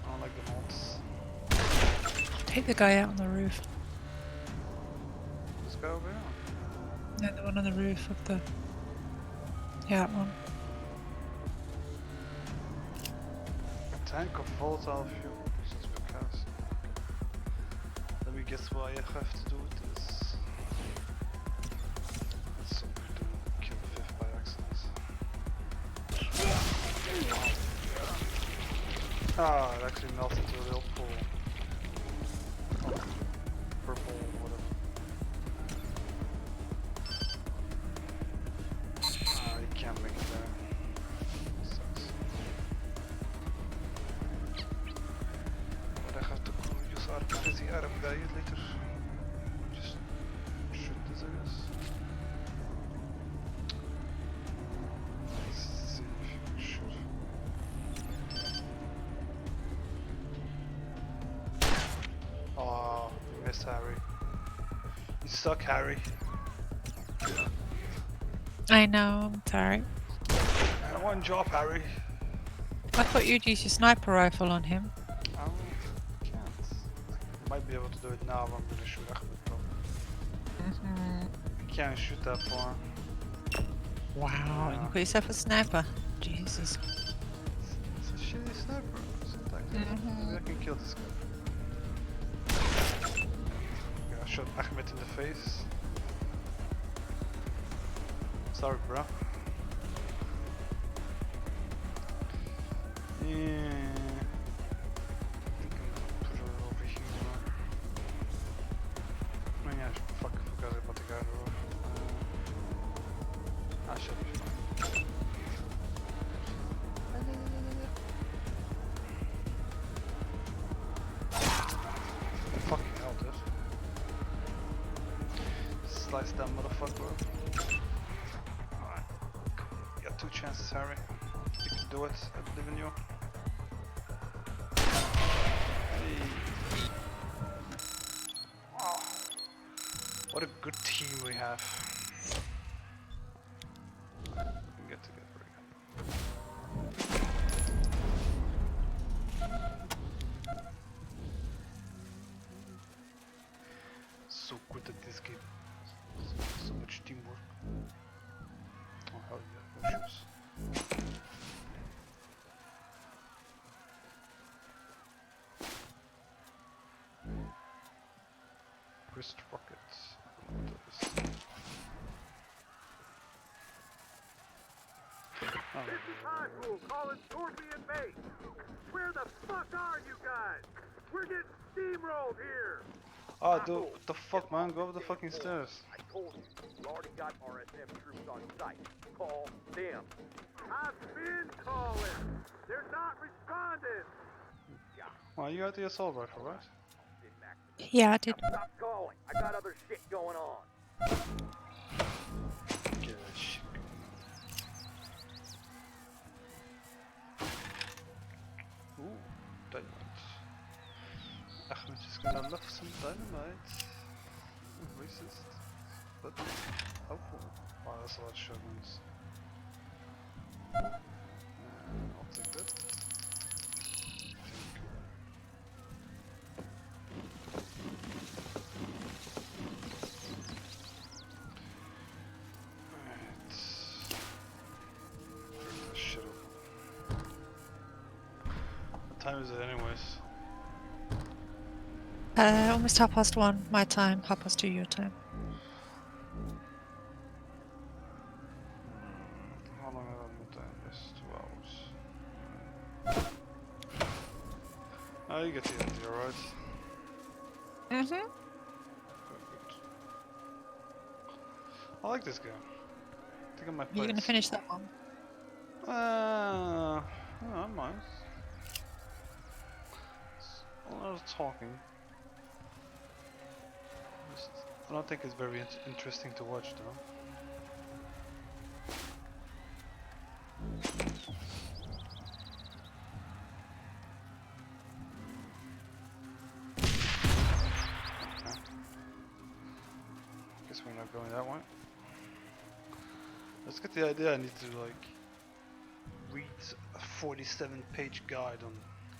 I don't like the mods. Take the guy out on the roof. guy over here? No, the one on the roof of the. Yeah, that one. Tank of volatile fuel. Just because. Let me guess what I have to do with this. That's so good to kill the fifth by accident. Ah, it actually melted into a little pool. Oh, purple, whatever. Ah, you can't make it there. Sucks. But I have to use our crazy Arab guy later. Just shoot this, I guess. Let's see if you can shoot. Oh, you missed Harry. You suck, Harry. I know, I'm sorry. One job, Harry. I thought you'd use your sniper rifle on him. I can't. I might be able to do it now, but I'm gonna shoot Ahmed probably. I can't shoot that far. Wow, you got yourself a sniper. Jesus. It's a shitty sniper. Sometimes maybe I can kill this guy. Yeah, I shot Ahmed in the face. Sorry, bro. Yeah. I think I'm gonna put her over here. Oh yeah, fuck, I forgot about the guy on the roof. I should be fine. Fucking hell, dude. Slice that motherfucker up. Alright. You got 2 chances, Harry. You can do it. I believe in you. Hey. Oh. What a good team we have. We can get together again. So good at this game. So much teamwork. Oh hell yeah, no shoes. Wrist rockets. I don't know what that is. Oh, This is Hardpool calling Scorpion Base. Where the fuck are you guys? We're getting steamrolled here. oh dude, what the fuck, man? Go up the fucking stairs. I told you, we already got RSM troops on site. Call them. I've been calling. They're not responding. Well, you got the assault rifle, right? Yeah, I did. Stop calling. I got other shit going on. Get that shit going. Ooh, dynamite. Ahmed is gonna love some dynamite. Ooh, racist. But helpful. Oh, that's a lot of shotguns. I'll take that. What time is it anyways? Almost 1:30 my time, 2:30 your time. How long have I been doing this? 2 hours. Oh, you get the idea, right? Mm-hmm. Good. I like this game. I think I might play You're gonna it. finish that one? No, I might. It's a lot of talking. I don't think it's very interesting to watch, though. Guess we're not going that way. Let's get the idea. I need to like read a 47-page guide on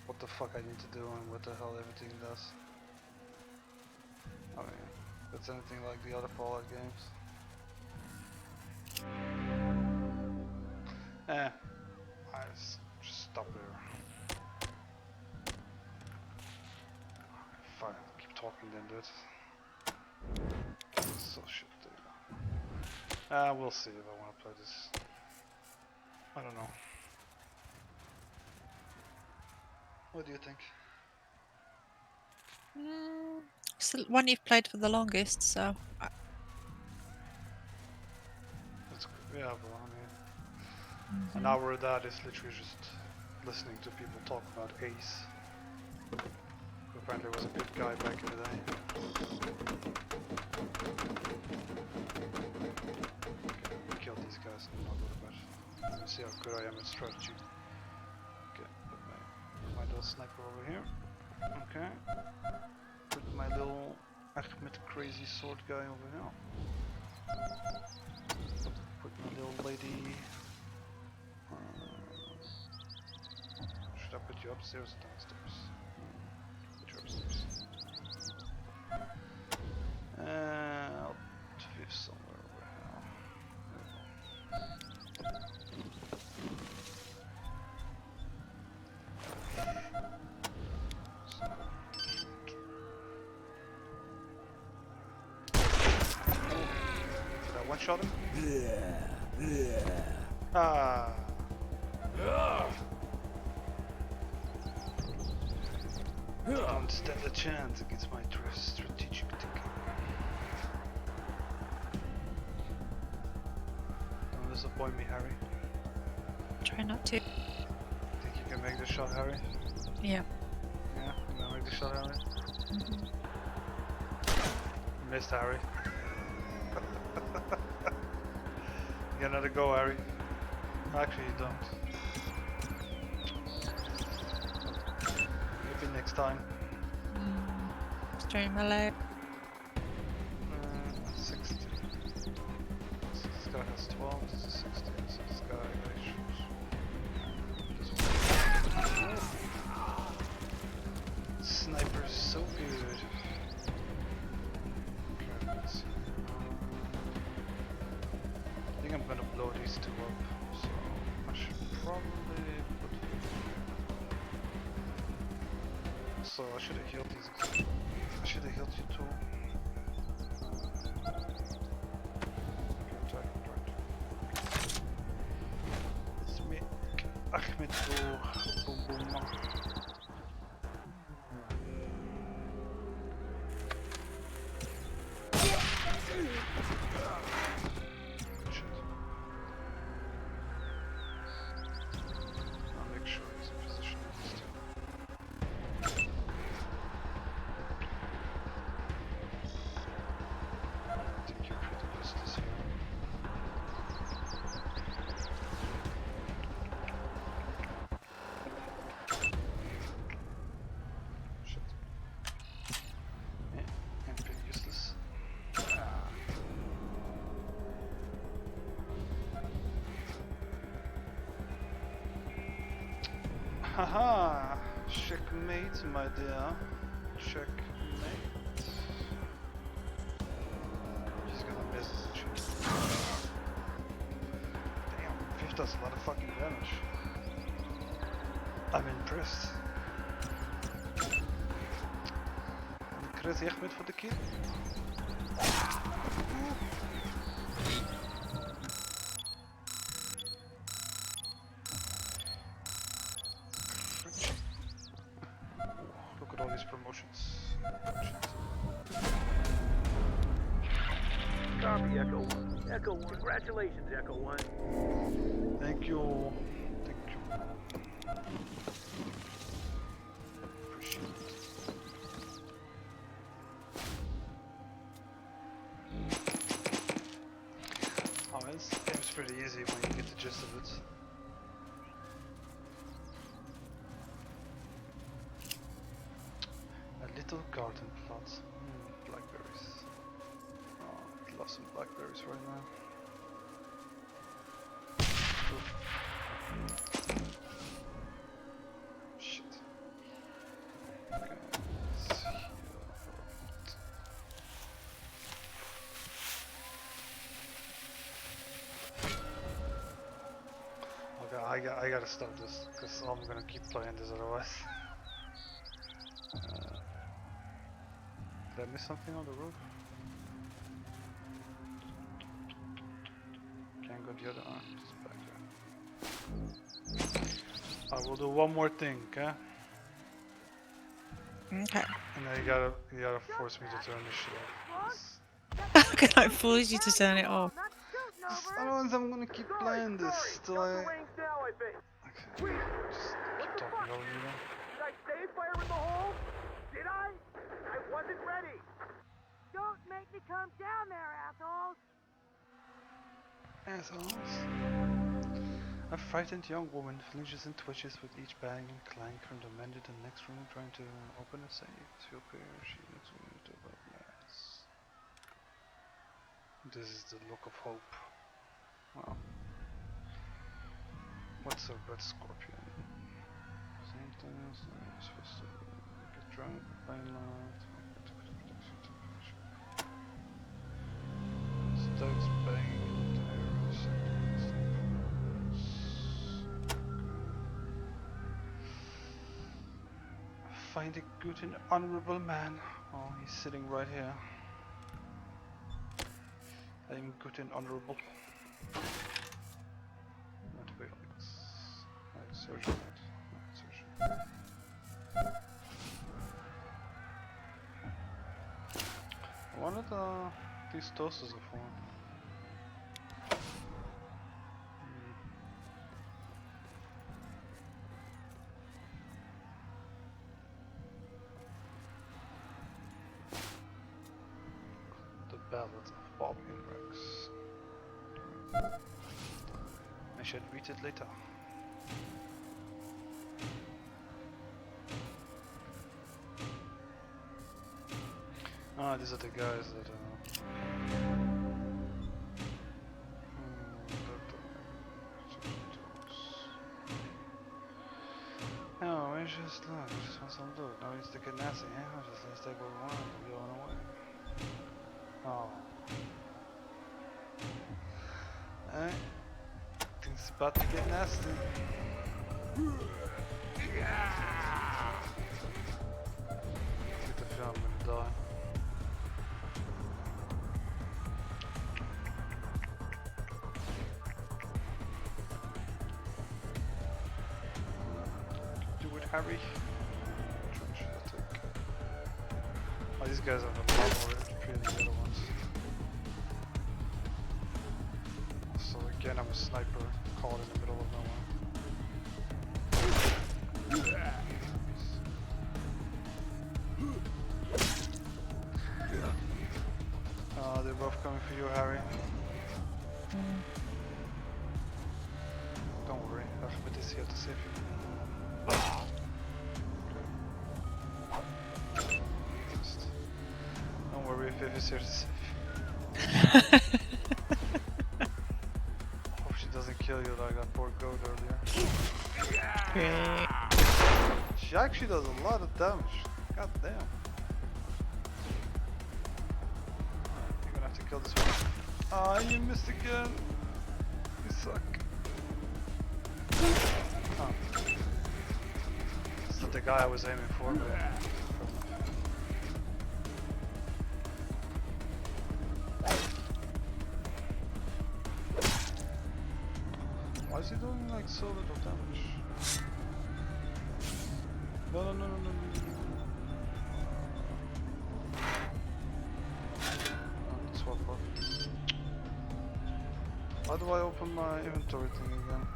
what the fuck I need to do and what the hell everything does. Oh yeah. If it's anything like the other Fallout games. I just stop there. Fine, keep talking then, dude. So shit, dude. We'll see if I want to play this. I don't know. What do you think? It's the one you've played for the longest, so. That's good. Yeah, but I mean, an hour of that is literally just listening to people talk about Ace. Who apparently was a good guy back in the day. Okay, kill these guys and not go to bed. Let me see how good I am at strategy. Okay, put my little sniper over here. Okay. Put my little Ahmed crazy sword guy over here. Put my little lady. Should I put you upstairs or downstairs? Put you upstairs. I'll put you somewhere over Did I one-shot him? Ah. Don't stand a chance against my strategic thinking. Don't disappoint me, Harry. Try not to. Think you can make the shot, Harry? Yeah. Yeah, you gonna make the shot, Harry? Missed, Harry. You got another go, Harry. Actually, you don't. Maybe next time. Strain my leg. 60. So this guy has 12, this is 16, so this guy Sniper is so good. Okay, let's see. I think I'm gonna blow these two up, so I should probably put. So I should have healed these. I should have healed you too. Okay, right. Let's make Ahmed go boom boom. I'll make sure he's in position this time. I think you're pretty pissed this here. Shit. And pretty useless. Haha! Checkmate, my dear. Checkmate. She's gonna miss this shit. Damn, 5 does a lot of fucking damage. I'm impressed. Crazy Ahmed for the kill. Look at all these promotions. Copy, Echo 1. Echo 1. Congratulations, Echo 1. Thank you. Thank you. Appreciate it. Oh, this game's pretty easy when you get the gist of it. A little garden plot. Blackberries. Oh, I'd love some blackberries right now. Shit. Okay, let's see. I gotta stop this, because I'm gonna keep playing this otherwise. Did I miss something on the roof? Can't go the other arm, just back there. I will do one more thing, okay? Okay. And then you gotta force me to turn this shit off. How can I force you to turn it off? Otherwise I'm gonna keep playing this till I... Range now, I think. Okay, just keep talking over me then. Did I say fire in the hole? Did I? I wasn't ready. Don't make me come down there, assholes! Assholes. A frightened young woman flinches and twitches with each bang and clank from the men in the next room trying to open a safe. She appears, she looks into the glass. This is the look of hope. Wow. What's a red scorpion? Sometimes you're supposed to get drunk, play loud, starts banging tires. Find a good and honorable man. Oh, he's sitting right here. I'm good and honorable. Antibiotics. Night surgeon. Night surgeon. I wonder these toasters are for. The Ballad of Bob Inrex. I should read it later. Ah, these are the guys that no, we just look, we just want some loot. No need to get nasty, eh? Let's take what we want and go on away. Oh. Alright. Things about to get nasty. Get the film, I'm gonna die. Do it, Harry. Which one should I take? Oh, these guys have a lot more HP than the other ones. So again, I'm a sniper caught in the middle of nowhere. They're both coming for you, Harry. Don't worry, Alphabet is here to save you. Just don't worry if Viv is here to save you. Hope she doesn't kill you like that poor goat earlier. Great. She actually does a lot of damage. God damn. You're gonna have to kill this one. Ah, you missed again. You suck. Oh. It's not the guy I was aiming for, but... Why is he doing like so little damage? No, no, no, no, no, no. Swap off. How do I open my inventory thing again?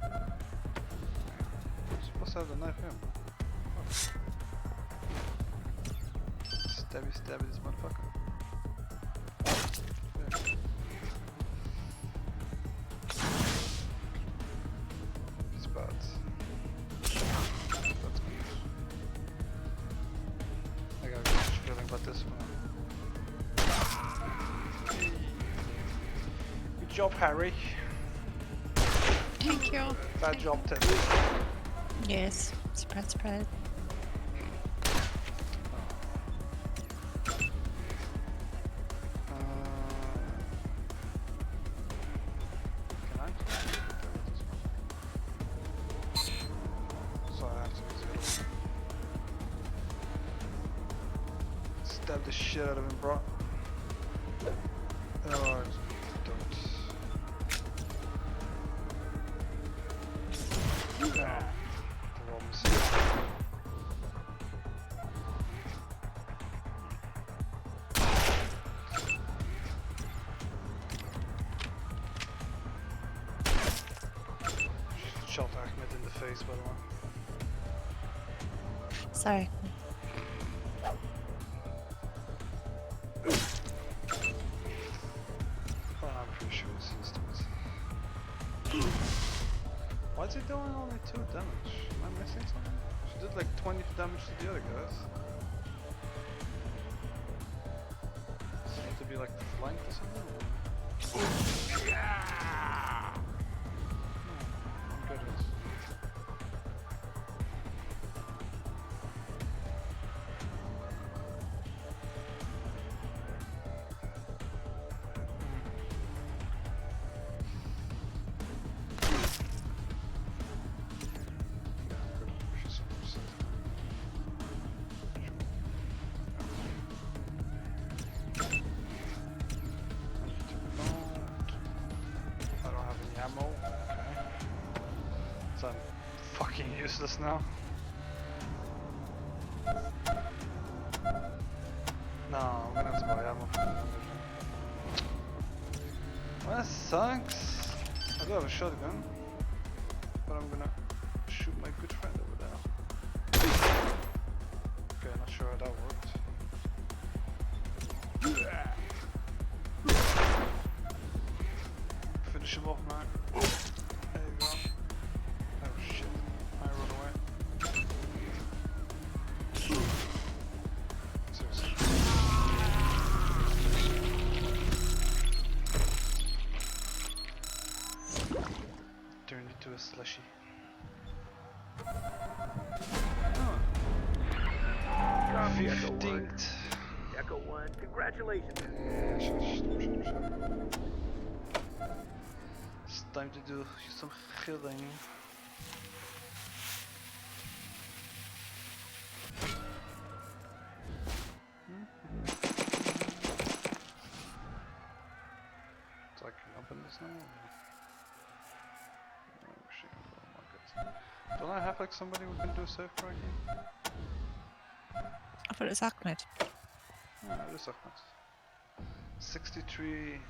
I'm supposed to have the knife here. Stabby, stabby this motherfucker. Okay. It's bad. That's good. I got a good feeling about this one. Good job, Harry. Thank you. Bad job, Ted. Yes. Spread, spread. Can I? Stab the shit out of him, bro. Oh, don't. No. The wall missing. Shot Ahmed in the face, by the way. Sorry. Oh, I'm pretty sure it's used to it. Why is he doing only 2 damage? Am I missing something? She did like 20 damage to the other guys. Seems to be like flanked or something? Yeah! I'm good at it. So I'm fucking useless now. No, I'm gonna have to buy ammo for the vision. Well, that sucks. I do have a shotgun, but I'm gonna shoot my good friend over there. Okay, not sure how that worked. Finish him off, man. There you go. Oh shit. I run away. Seriously. Turned into a slushy. Oh. Copy, Echo 1. 15th. Echo 1, congratulations. Yeah, sure. It's time to do some healing. So I can open this now? Oh shit, oh my god. Don't I have like somebody who can do safe cracking? I thought it was Ahmed. Oh, it is Ahmed. 63.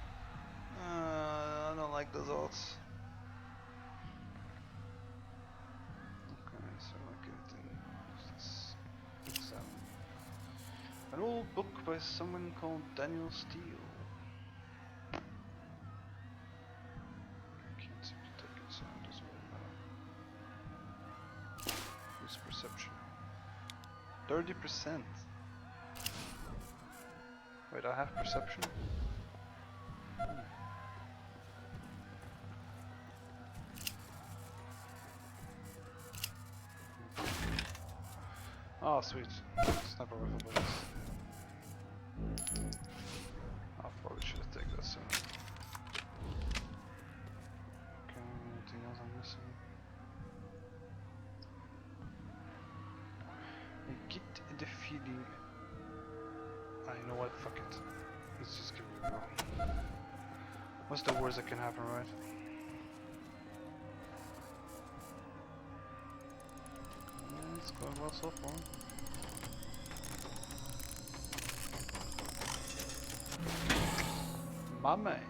I don't like those odds. Okay, so like everything. Examine. An old book by someone called Daniel Steele. I can't seem to take it, so it doesn't really matter. Use perception. 30%. Wait, I have perception? Oh, sweet. Sniper rifle bullets. I probably should have taken that sooner. Okay, anything else I'm missing? I get the feeling. You know what? Fuck it. Let's just give it a go. What's the worst that can happen, right? It's going well so far. My man.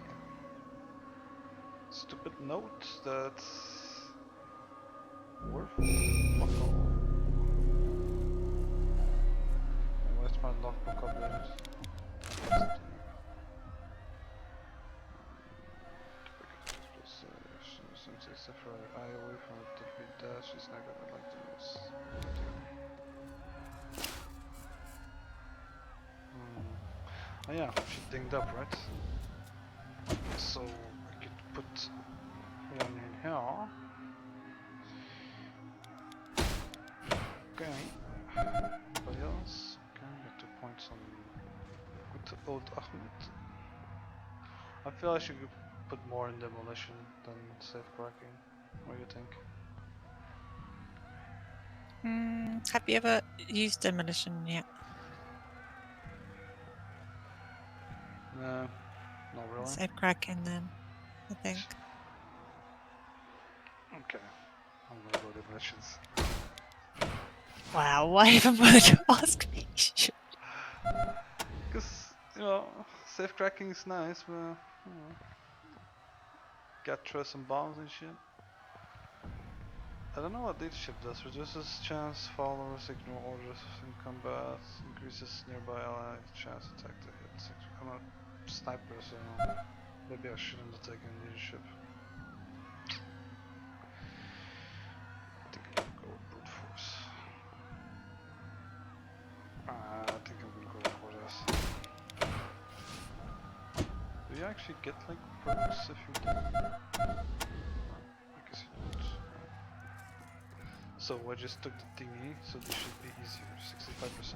Stupid note that's worth fuck all. Where's my logbook updated? Since except for her eye away from it to be dead, she's not gonna like the news. Oh yeah, she dinged up, right? So I could put one in here. Okay. Anybody else? Okay, got 2 points on good old Ahmed. I feel I should put more in demolition than safe cracking. What do you think? Have you ever used demolition yet? No, not really. Safe cracking then, I think. Okay, I'm gonna go to missions. Wow, why even bother to ask me? Because, you know, safe cracking is nice, but, you know, got throw some bombs and shit. I don't know what leadership does. Reduces chance followers ignore orders in combat. Increases nearby ally chance attack to hit. I'm a sniper, so maybe I shouldn't have taken leadership. I think I'm gonna go with brute force. I think I'm gonna go with orders. Do you actually get like perks if you do? I guess you don't. So I just took the thingy, so this should be easier. 65%.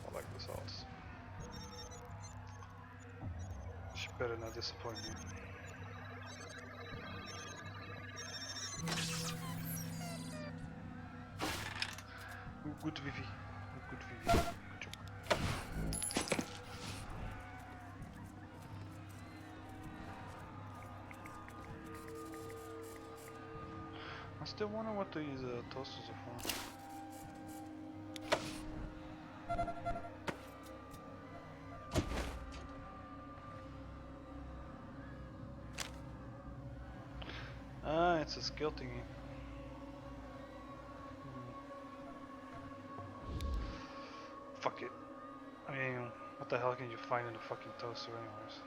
I like this odds. She better not disappoint me. Good Vivi. Good Vivi. Good job. I still wonder what these toasters are for. Ah, it's a skill thingy. Fuck it. I mean, what the hell can you find in a fucking toaster anyways?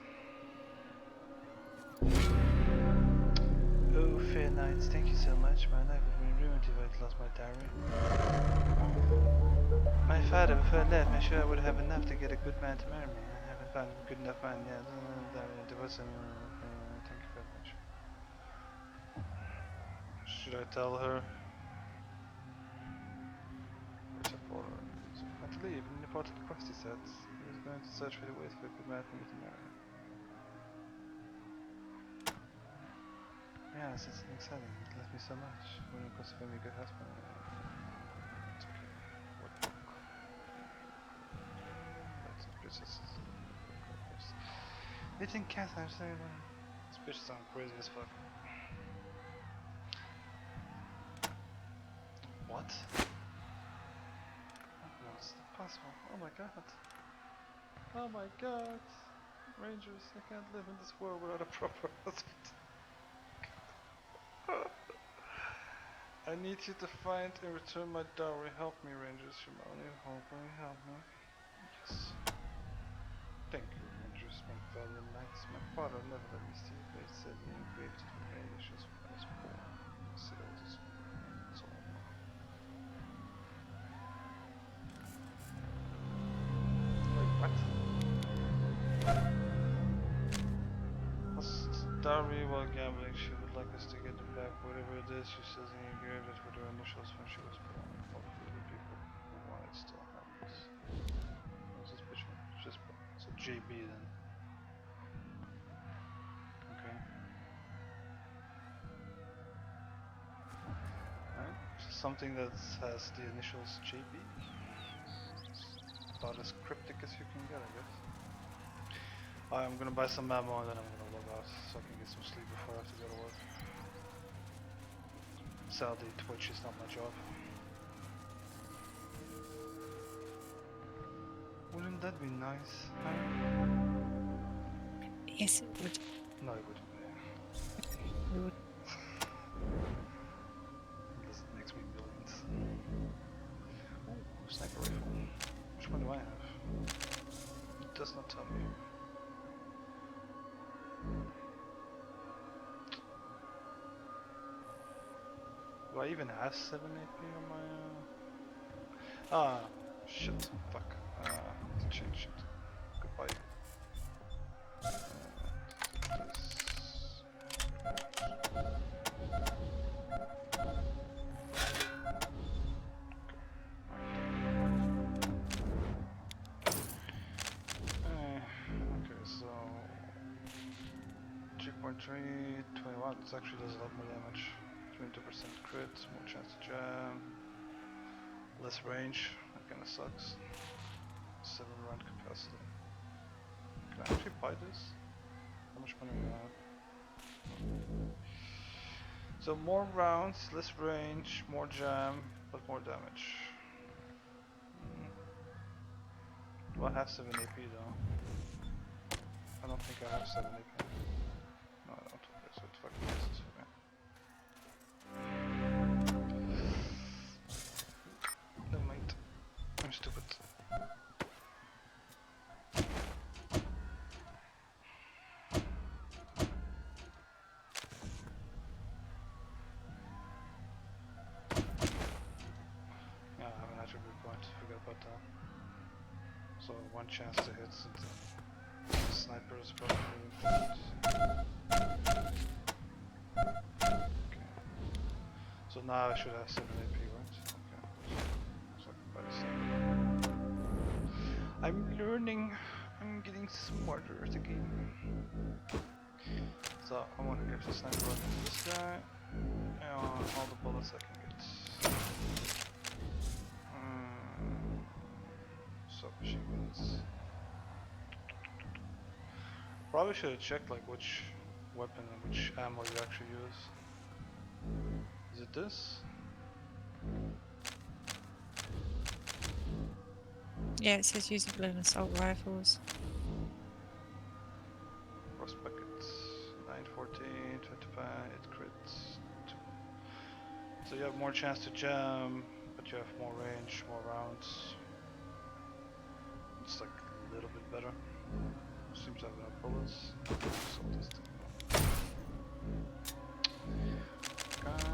Oh, fair nights, thank you so much. My life would be ruined if I'd lost my diary. My father, before I left, made sure I would have enough to get a good man to marry me. I haven't found a good enough man yet. Divorce him. Thank you very much. Should I tell her? Where's her father? I had to leave. In the part of the quest, he said he was going to search for the ways for a good man for me to marry. Yes, it's exciting. It left me so much. When it comes to finding a good husband, it's okay. What book? That's a princess. You think cats are so this bitch sounds crazy as fuck. What? No, it's not possible. Oh my god. Oh my god. Rangers, I can't live in this world without a proper husband. I need you to find and return my dowry. Help me, Rangers. Shimoni, help me. Yes. Thank you, Rangers, my valiant knights. My father never let me see a face said he engraved it with my initials when I was born. Sealed his soul. Wait, what? Dowry while gambling, she would like us to get it back. Whatever it is, she says he engraved it with her initials when she was born. Hopefully the people who want it still have this. What's this bitch? Just so JB then. Okay. Alright. Something that has the initials JB. About as cryptic as you can get, I guess. I'm gonna buy some ammo and then I'm gonna log out so I can get some sleep before I have to go to work. Sadly, Twitch is not my job. Wouldn't that be nice? Yes, it would. No, it wouldn't be. It would. This makes me millions. Ooh, sniper rifle. Which one do I have? It does not tell me. Do I even have 7 AP on my Ah, shit, fuck. To change it. Goodbye. Okay, so 3.3, 21. This actually does a lot more damage. 22% crit, more chance to jam, less range. That kinda sucks. 7 round capacity. Can I actually buy this? How much money do I have? So more rounds, less range, more jam, but more damage. Do I have 7 AP though? I don't think I have 7 AP. No, I don't. Okay, so it fucking misses for me. Never mind. I'm stupid. Yeah, I have an attribute point. Forget about that. So one chance to hit since the sniper is probably important. Okay. So now I should have 7 AP, right? Okay. So I can buy the sniper. I'm learning. I'm getting smarter at the game. So I want to give the sniper rifle to this guy. And all the bullets I can get. Submachine guns. Probably should have checked like which weapon and which ammo you actually use. Is it this? Yeah, it says usable in assault rifles. Cross buckets. 914, 25, it crits. So you have more chance to jam, but you have more range, more rounds. It's like a little bit better. Seems to have enough bullets. So this thing. Okay.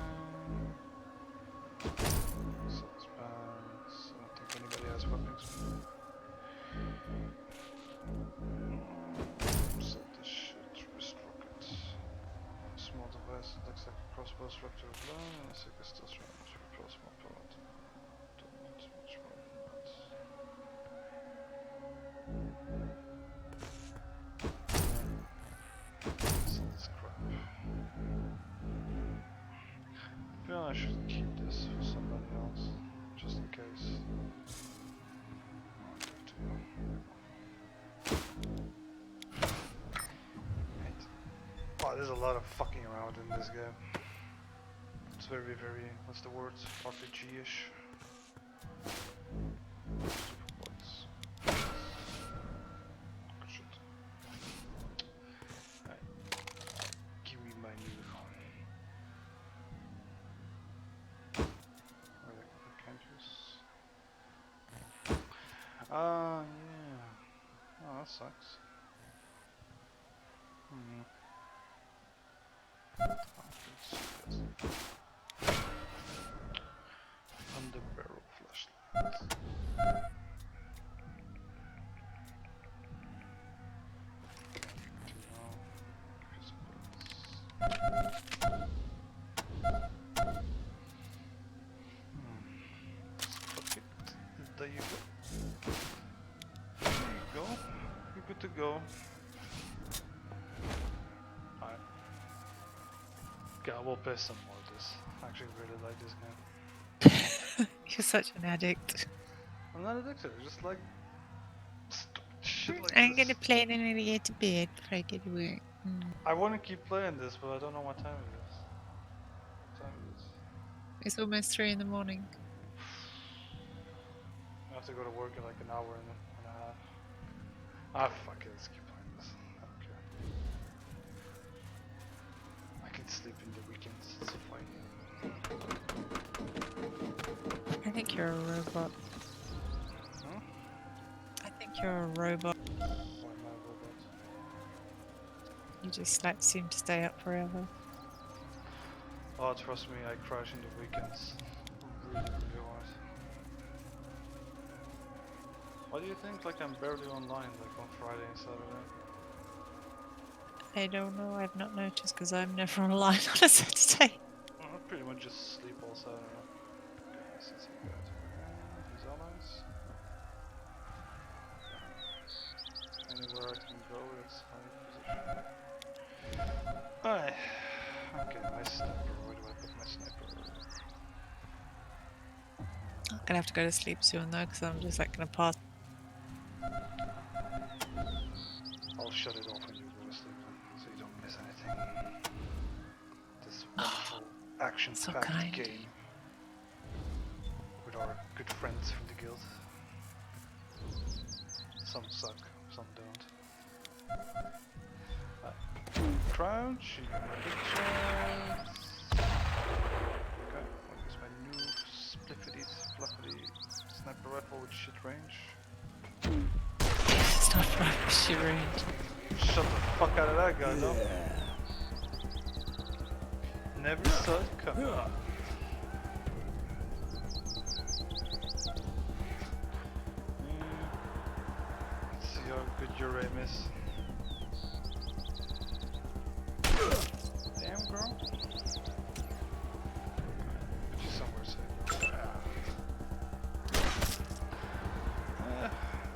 So it's pants. I don't think anybody has weapons. So this shit. Wrist rocket. Small device that looks like a crossbow structure of long and a sick distance range. Repel small pellet. Don't need much more than that. So this crap. I feel I should keep this for somebody else, just in case. Right. Oh, there's a lot of fucking around in this game. It's very, very, what's the word? RPG-ish. Good shit. Alright. Give me my new phone. Where I can't use. Yeah. Oh, that sucks. Under barrel flashlight. There you go. There you go. You're good to go. Alright. Okay, I will play some more of this. I actually really like this game. You're such an addict. I'm not addicted, I just like shit like I'm this. gonna play it and I'm gonna get to bed before I get to work. I want to keep playing this, but I don't know what time it is. What time it is? It's almost 3 in the morning. I have to go to work in like an hour and a half. Ah, fuck it, let's keep playing this. I don't care. I can sleep in the weekends, it's fine. I think you're a robot. Huh? I think you're a robot. Why am I a robot? You just like seem to stay up forever. Oh, trust me, I crash in the weekends. Really, really hard. Why do you think like I'm barely online, like on Friday and Saturday? I don't know, I've not noticed because I'm never online on a Saturday. I pretty much just sleep all Saturday. Okay, I see some guys over here. These allies? Anywhere I can go, it's high position. Alright. Okay, my sniper. Where do I put my sniper? I'm gonna have to go to sleep soon though because I'm just like gonna pass. I'll shut it off when you go to sleep then, so you don't miss anything. This wonderful action-packed game with our good friends from the guild. Some suck, some don't. Crouch, you got my big chance. Okay, I'll use my new spliffity fluffity sniper rifle with shit range. It's not right, shit range. Shut the fuck out of that guy, though. Never saw it coming. Let's see how good your aim is. Damn, girl. Put you somewhere safe.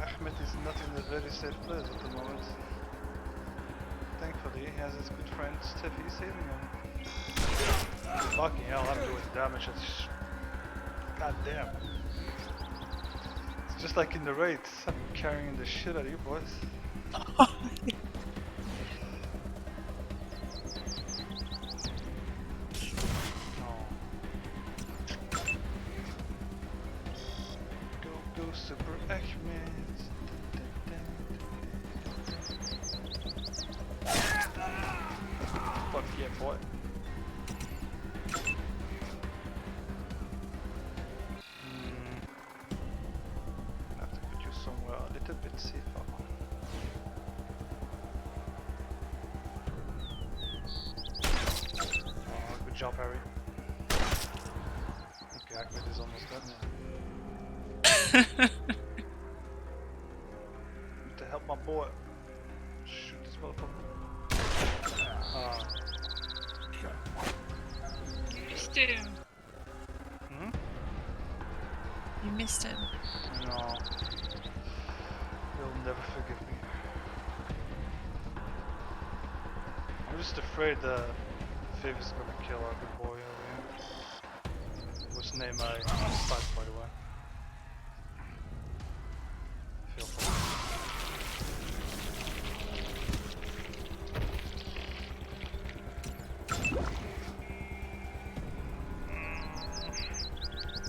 Ahmed is not in a very safe place at the moment. Thankfully, he has his good friend Steffi saving him. Fucking hell, I'm doing damage. God damn. It's just like in the raids. I'm carrying the shit out of you boys. Go Super Ahmed. Fuck yeah, boy. I have to put you somewhere a little bit safer. Oh, good job, Harry. Okay, Ahmed is almost dead now. Need to help my boy. Shoot this motherfucker. Missed him. Hmm? You missed him. No. He'll never forgive me. I'm just afraid that Viv is gonna kill our good boy over here. Whose name I despise, by the way. Feel bad.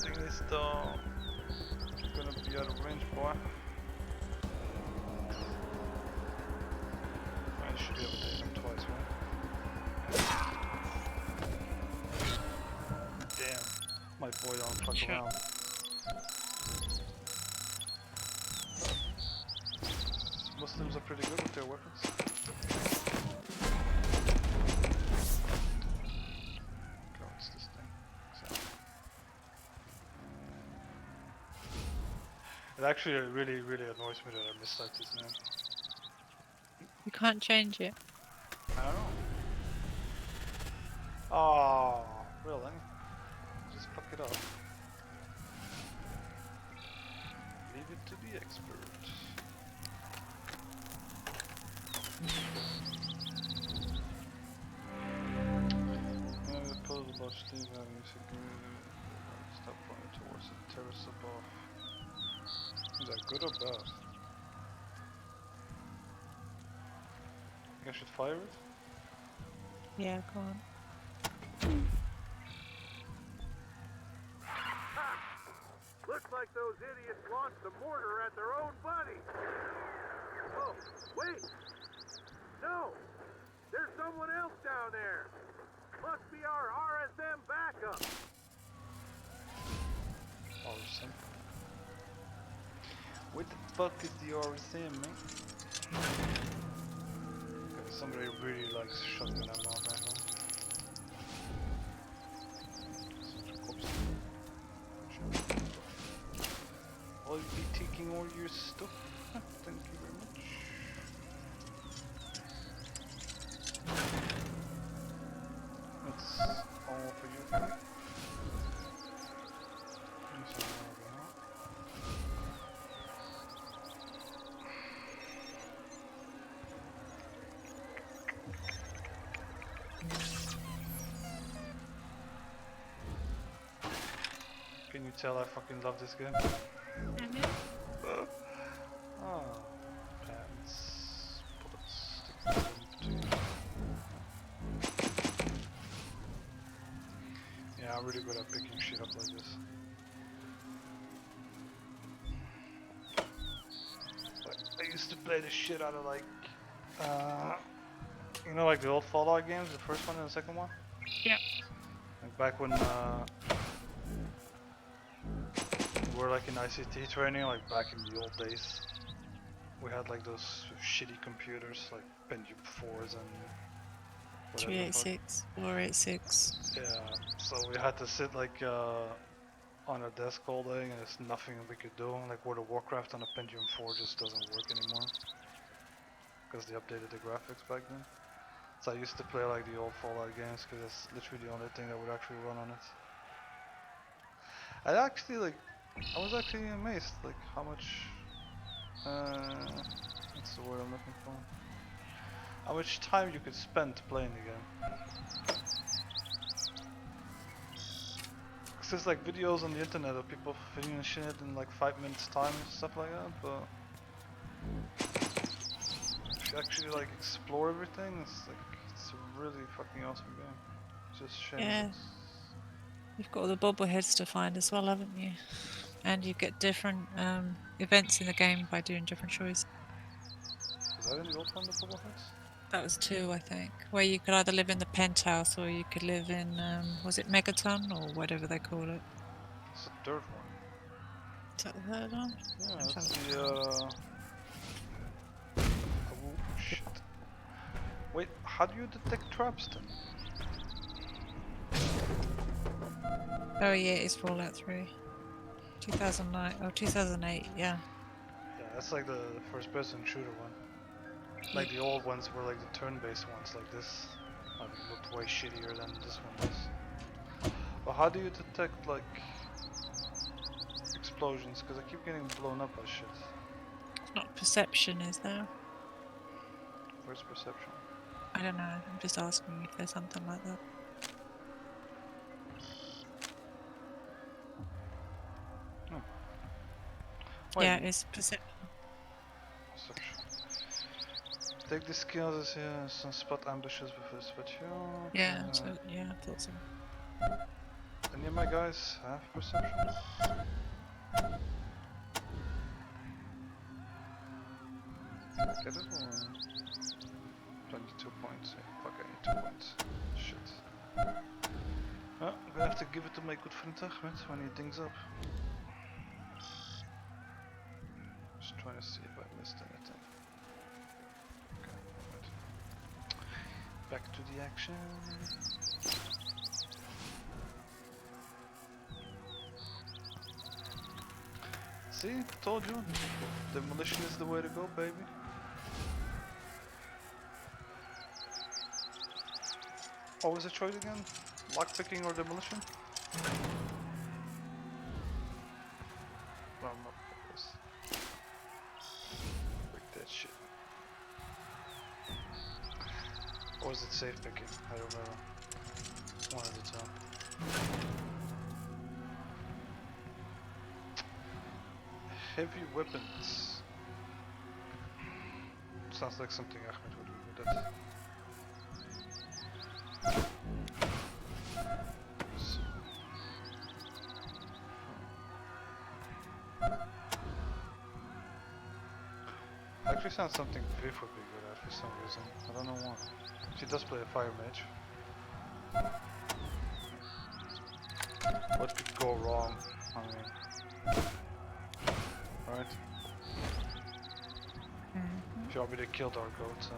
Thing is though, gonna be out of range, boy. I should be able to hit him twice, right? Damn, my boy don't fuck around. Muslims are pretty good with their weapons. Okay, what's this thing? Exactly. It actually really annoys me that I mistyped his name. You can't change it. I don't know. Oh, really? Just fuck it up. Leave it to the expert. Pull the bus team having security. Stop flying towards the terrace above. Is that good or bad? I should fire it? Yeah, go on. Looks like those idiots launched a mortar at their own buddy. Oh, wait! No! There's someone else down there! Must be our RSM backup! RSM? What the fuck is the RSM, man? Okay, somebody really likes shotgun ammo back home. I'll be taking all your stuff. Thank you very much. That's all for you. Can you tell I fucking love this game? Oh, pants, bullets. not really good at picking shit up like this. Like, I used to play the shit out of like, you know, like the old Fallout games, the first one and the second one. Yeah. Like back when we were like in ICT training, like back in the old days. We had like those shitty computers, like Pentium 4s and whatever the fuck. 386, 486. Yeah, so we had to sit like on a desk all day, and there's nothing we could do. Like World of Warcraft on a Pentium 4 just doesn't work anymore because they updated the graphics back then. So I used to play like the old Fallout games because that's literally the only thing that would actually run on it. I was actually amazed like how much what's the word I'm looking for? How much time you could spend playing the game. Cause there's like videos on the internet of people finishing it in like 5 minutes time and stuff like that, but if you actually like explore everything, it's a really fucking awesome game. It's just shame. Yeah. You've got all the bobbleheads to find as well, haven't you? And you get different events in the game by doing different choices. Is that in the old one, the bobbleheads? That was 2, I think, where you could either live in the penthouse or you could live in, was it Megaton or whatever they call it? It's the third one. Is that the third one? Yeah, that's the oh shit. Wait, how do you detect traps then? Oh yeah, it's Fallout 3. 2009, oh 2008, yeah. Yeah, that's like the first person shooter one. Like the old ones were like the turn-based ones like this. I mean, looked way shittier than this one does. But how do you detect like explosions? Because I keep getting blown up by shit. It's not perception, is there? Where's perception? I don't know, I'm just asking if there's something like that. Oh. Yeah, it's perception. Perception. Take the skills as here, some spot ambushes with a switch. Yeah, so, yeah, I thought so. Any of my guys have perception? Get it or 22 points? Yeah, fuck, I need 2 points. Shit. Well, I'm gonna have to give it to my good friend Ahmed when he digs up. Just trying to see if I missed anything. Okay, right. Back to the action. See, told you, demolition is the way to go, baby. What was the choice again? Lockpicking or demolition? No, not this. Break that shit. Or was it safe picking? I don't remember. One at a time. Heavy weapons. Sounds like something Ahmed would be good at. Actually sounds something Viv would be good at for some reason. I don't know why. She does play a fire mage. What could go wrong? I mean... Right? If you want me to kill our goat,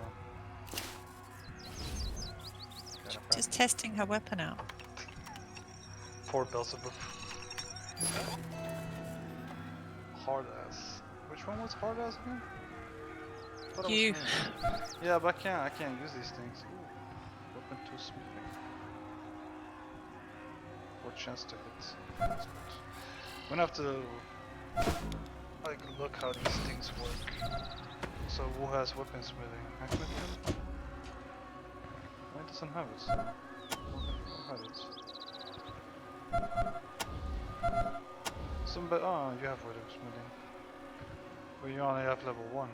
Just testing her weapon out. Poor Belzebub. Hard ass. Which one was hard ass again? You. Yeah, but I can't use these things. Ooh, weapon 2 smithing. What chance to hit? That's good. I'm gonna have to like look how these things work. So who has weapon smithing? Ahmed? Why doesn't have it? So who had it? Oh, you have weapon smithing. But you only have level 1.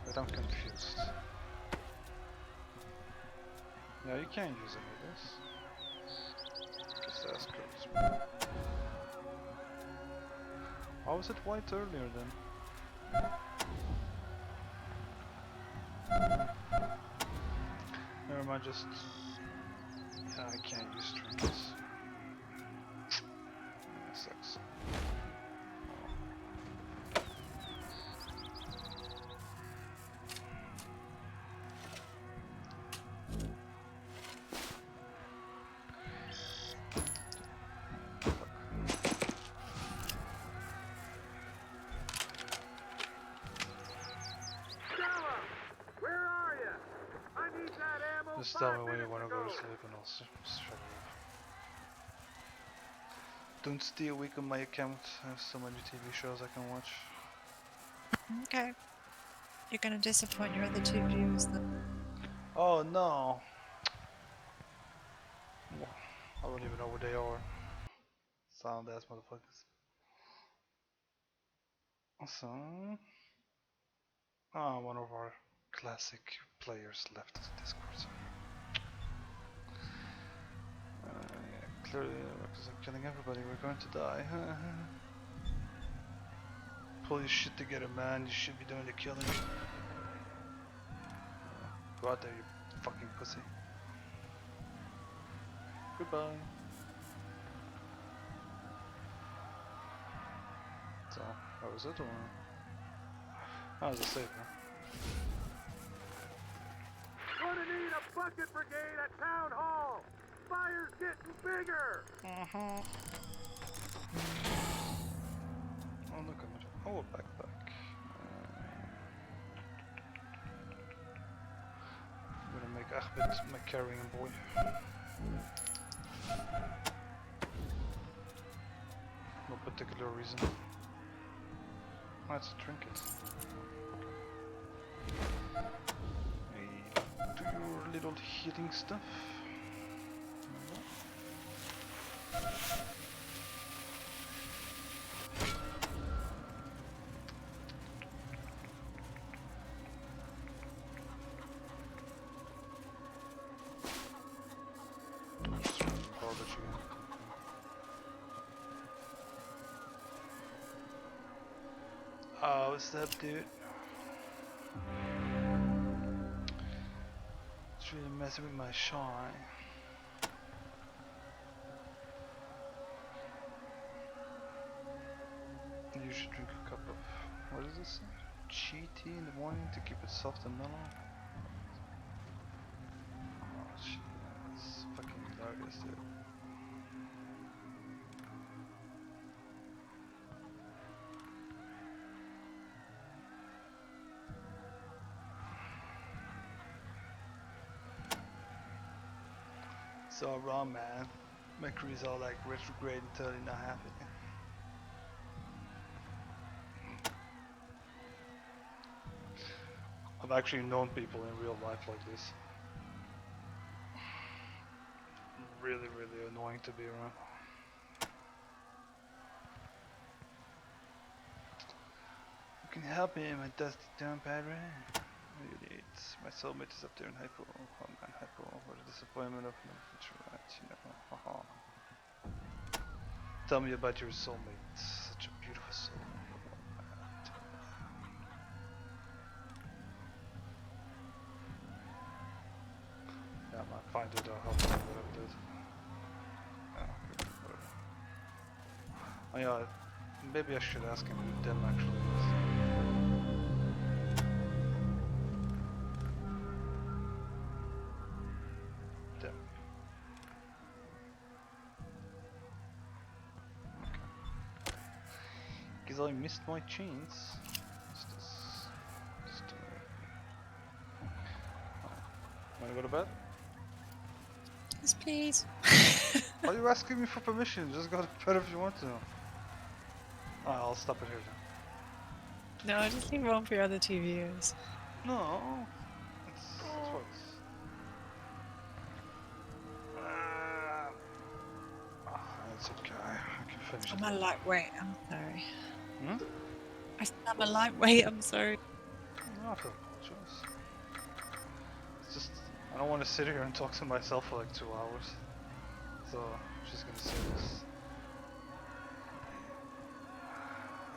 But I'm confused. Yeah, you can't use any of this. That's crazy. How was it white earlier then? Never mind, just... Yeah, I can't use strings. That sucks. Just tell me when you want to go to sleep and I'll shut it off. Don't stay awake on my account. I have so many TV shows I can watch. Okay. You're gonna disappoint your other two viewers then. Oh no! I don't even know where they are. Sound ass motherfuckers. So... one of our classic players left the Discord server. Yeah, clearly, because I'm killing everybody, we're going to die. Pull your shit together, man. You should be doing the killing. Go out there, you fucking pussy. Goodbye. So, that was it, or? That was a save, huh? Gonna need a bucket brigade at Town Hall! Fire's getting bigger! Oh, look at it. Oh, a backpack. I'm gonna make Ahmed my carrying boy. No particular reason. That's a trinket. Hey, do your little healing stuff. Oh, what's up, dude? It's really messing with my shine. You should drink a cup of, what is this? Chi tea in the morning to keep it soft and mellow. Oh shit, that's fucking hilarious, dude. It's all wrong, man. Mercury's all like retrograde and totally not happy. I've actually known people in real life like this. Really, really annoying to be around. You can help me, my dusty dumb padre. My soulmate is up there in hypo. Oh man, hypo. What a disappointment of no future, right? You know. Tell me about your soulmate. Such a beautiful soul. Yeah, man, find it. I'll help you whatever it is. Yeah, whatever. Oh yeah, maybe I should ask him who Dem actually is. Dem. Okay. Because I missed my chance. Wanna go to bed? Yes, please. Why are you asking me for permission? Just go to bed if you want to. Alright, I'll stop it here then. No, just leave one for your other two viewers. No, it's what it's okay. I can finish it. I'm a lightweight, I'm sorry. Hmm? I said I'm a lightweight, I'm sorry. I don't have to apologize. It's just, I don't want to sit here and talk to myself for like 2 hours. So, just gonna say this.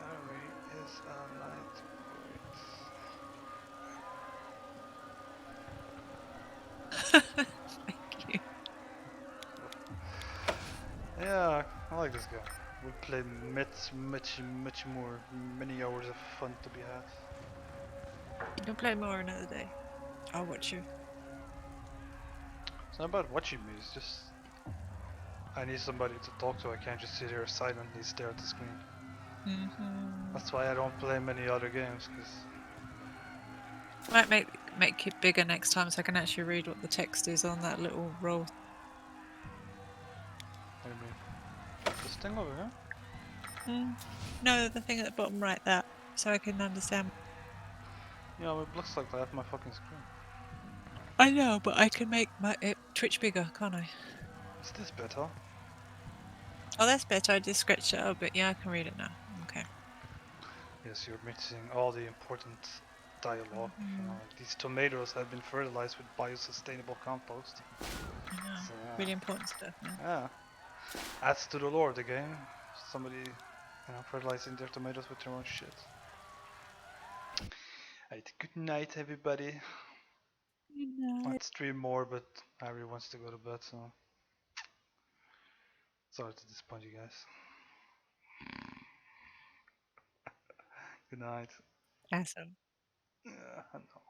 Harry is a Thank you. Yeah, I like this game. We'll play much more. Many hours of fun to be had. You'll play more another day. I'll watch you. It's not about watching me, it's just I need somebody to talk to. I can't just sit here silently stare at the screen. That's why I don't play many other games, because Might make it bigger next time so I can actually read what the text is on that little roll. what do you mean? This thing over here? No, the thing at the bottom right, that, so I can understand. Yeah, well, it looks like that on my fucking screen. I know, but I can make my Twitch bigger, can't I? Is this better? Oh, that's better. I just scratched it out, but yeah, I can read it now. Okay. Yes, you're missing all the important dialogue. You know, like these tomatoes have been fertilized with biosustainable compost. I know. So, Really important stuff, man. yeah. Adds to the lore of the game. Somebody, you know, fertilizing their tomatoes with their own shit. Alright, good night, everybody. Good night. I'd stream more, but Harry wants to go to bed, so sorry to disappoint you guys. Good night. Awesome. Yeah, I know.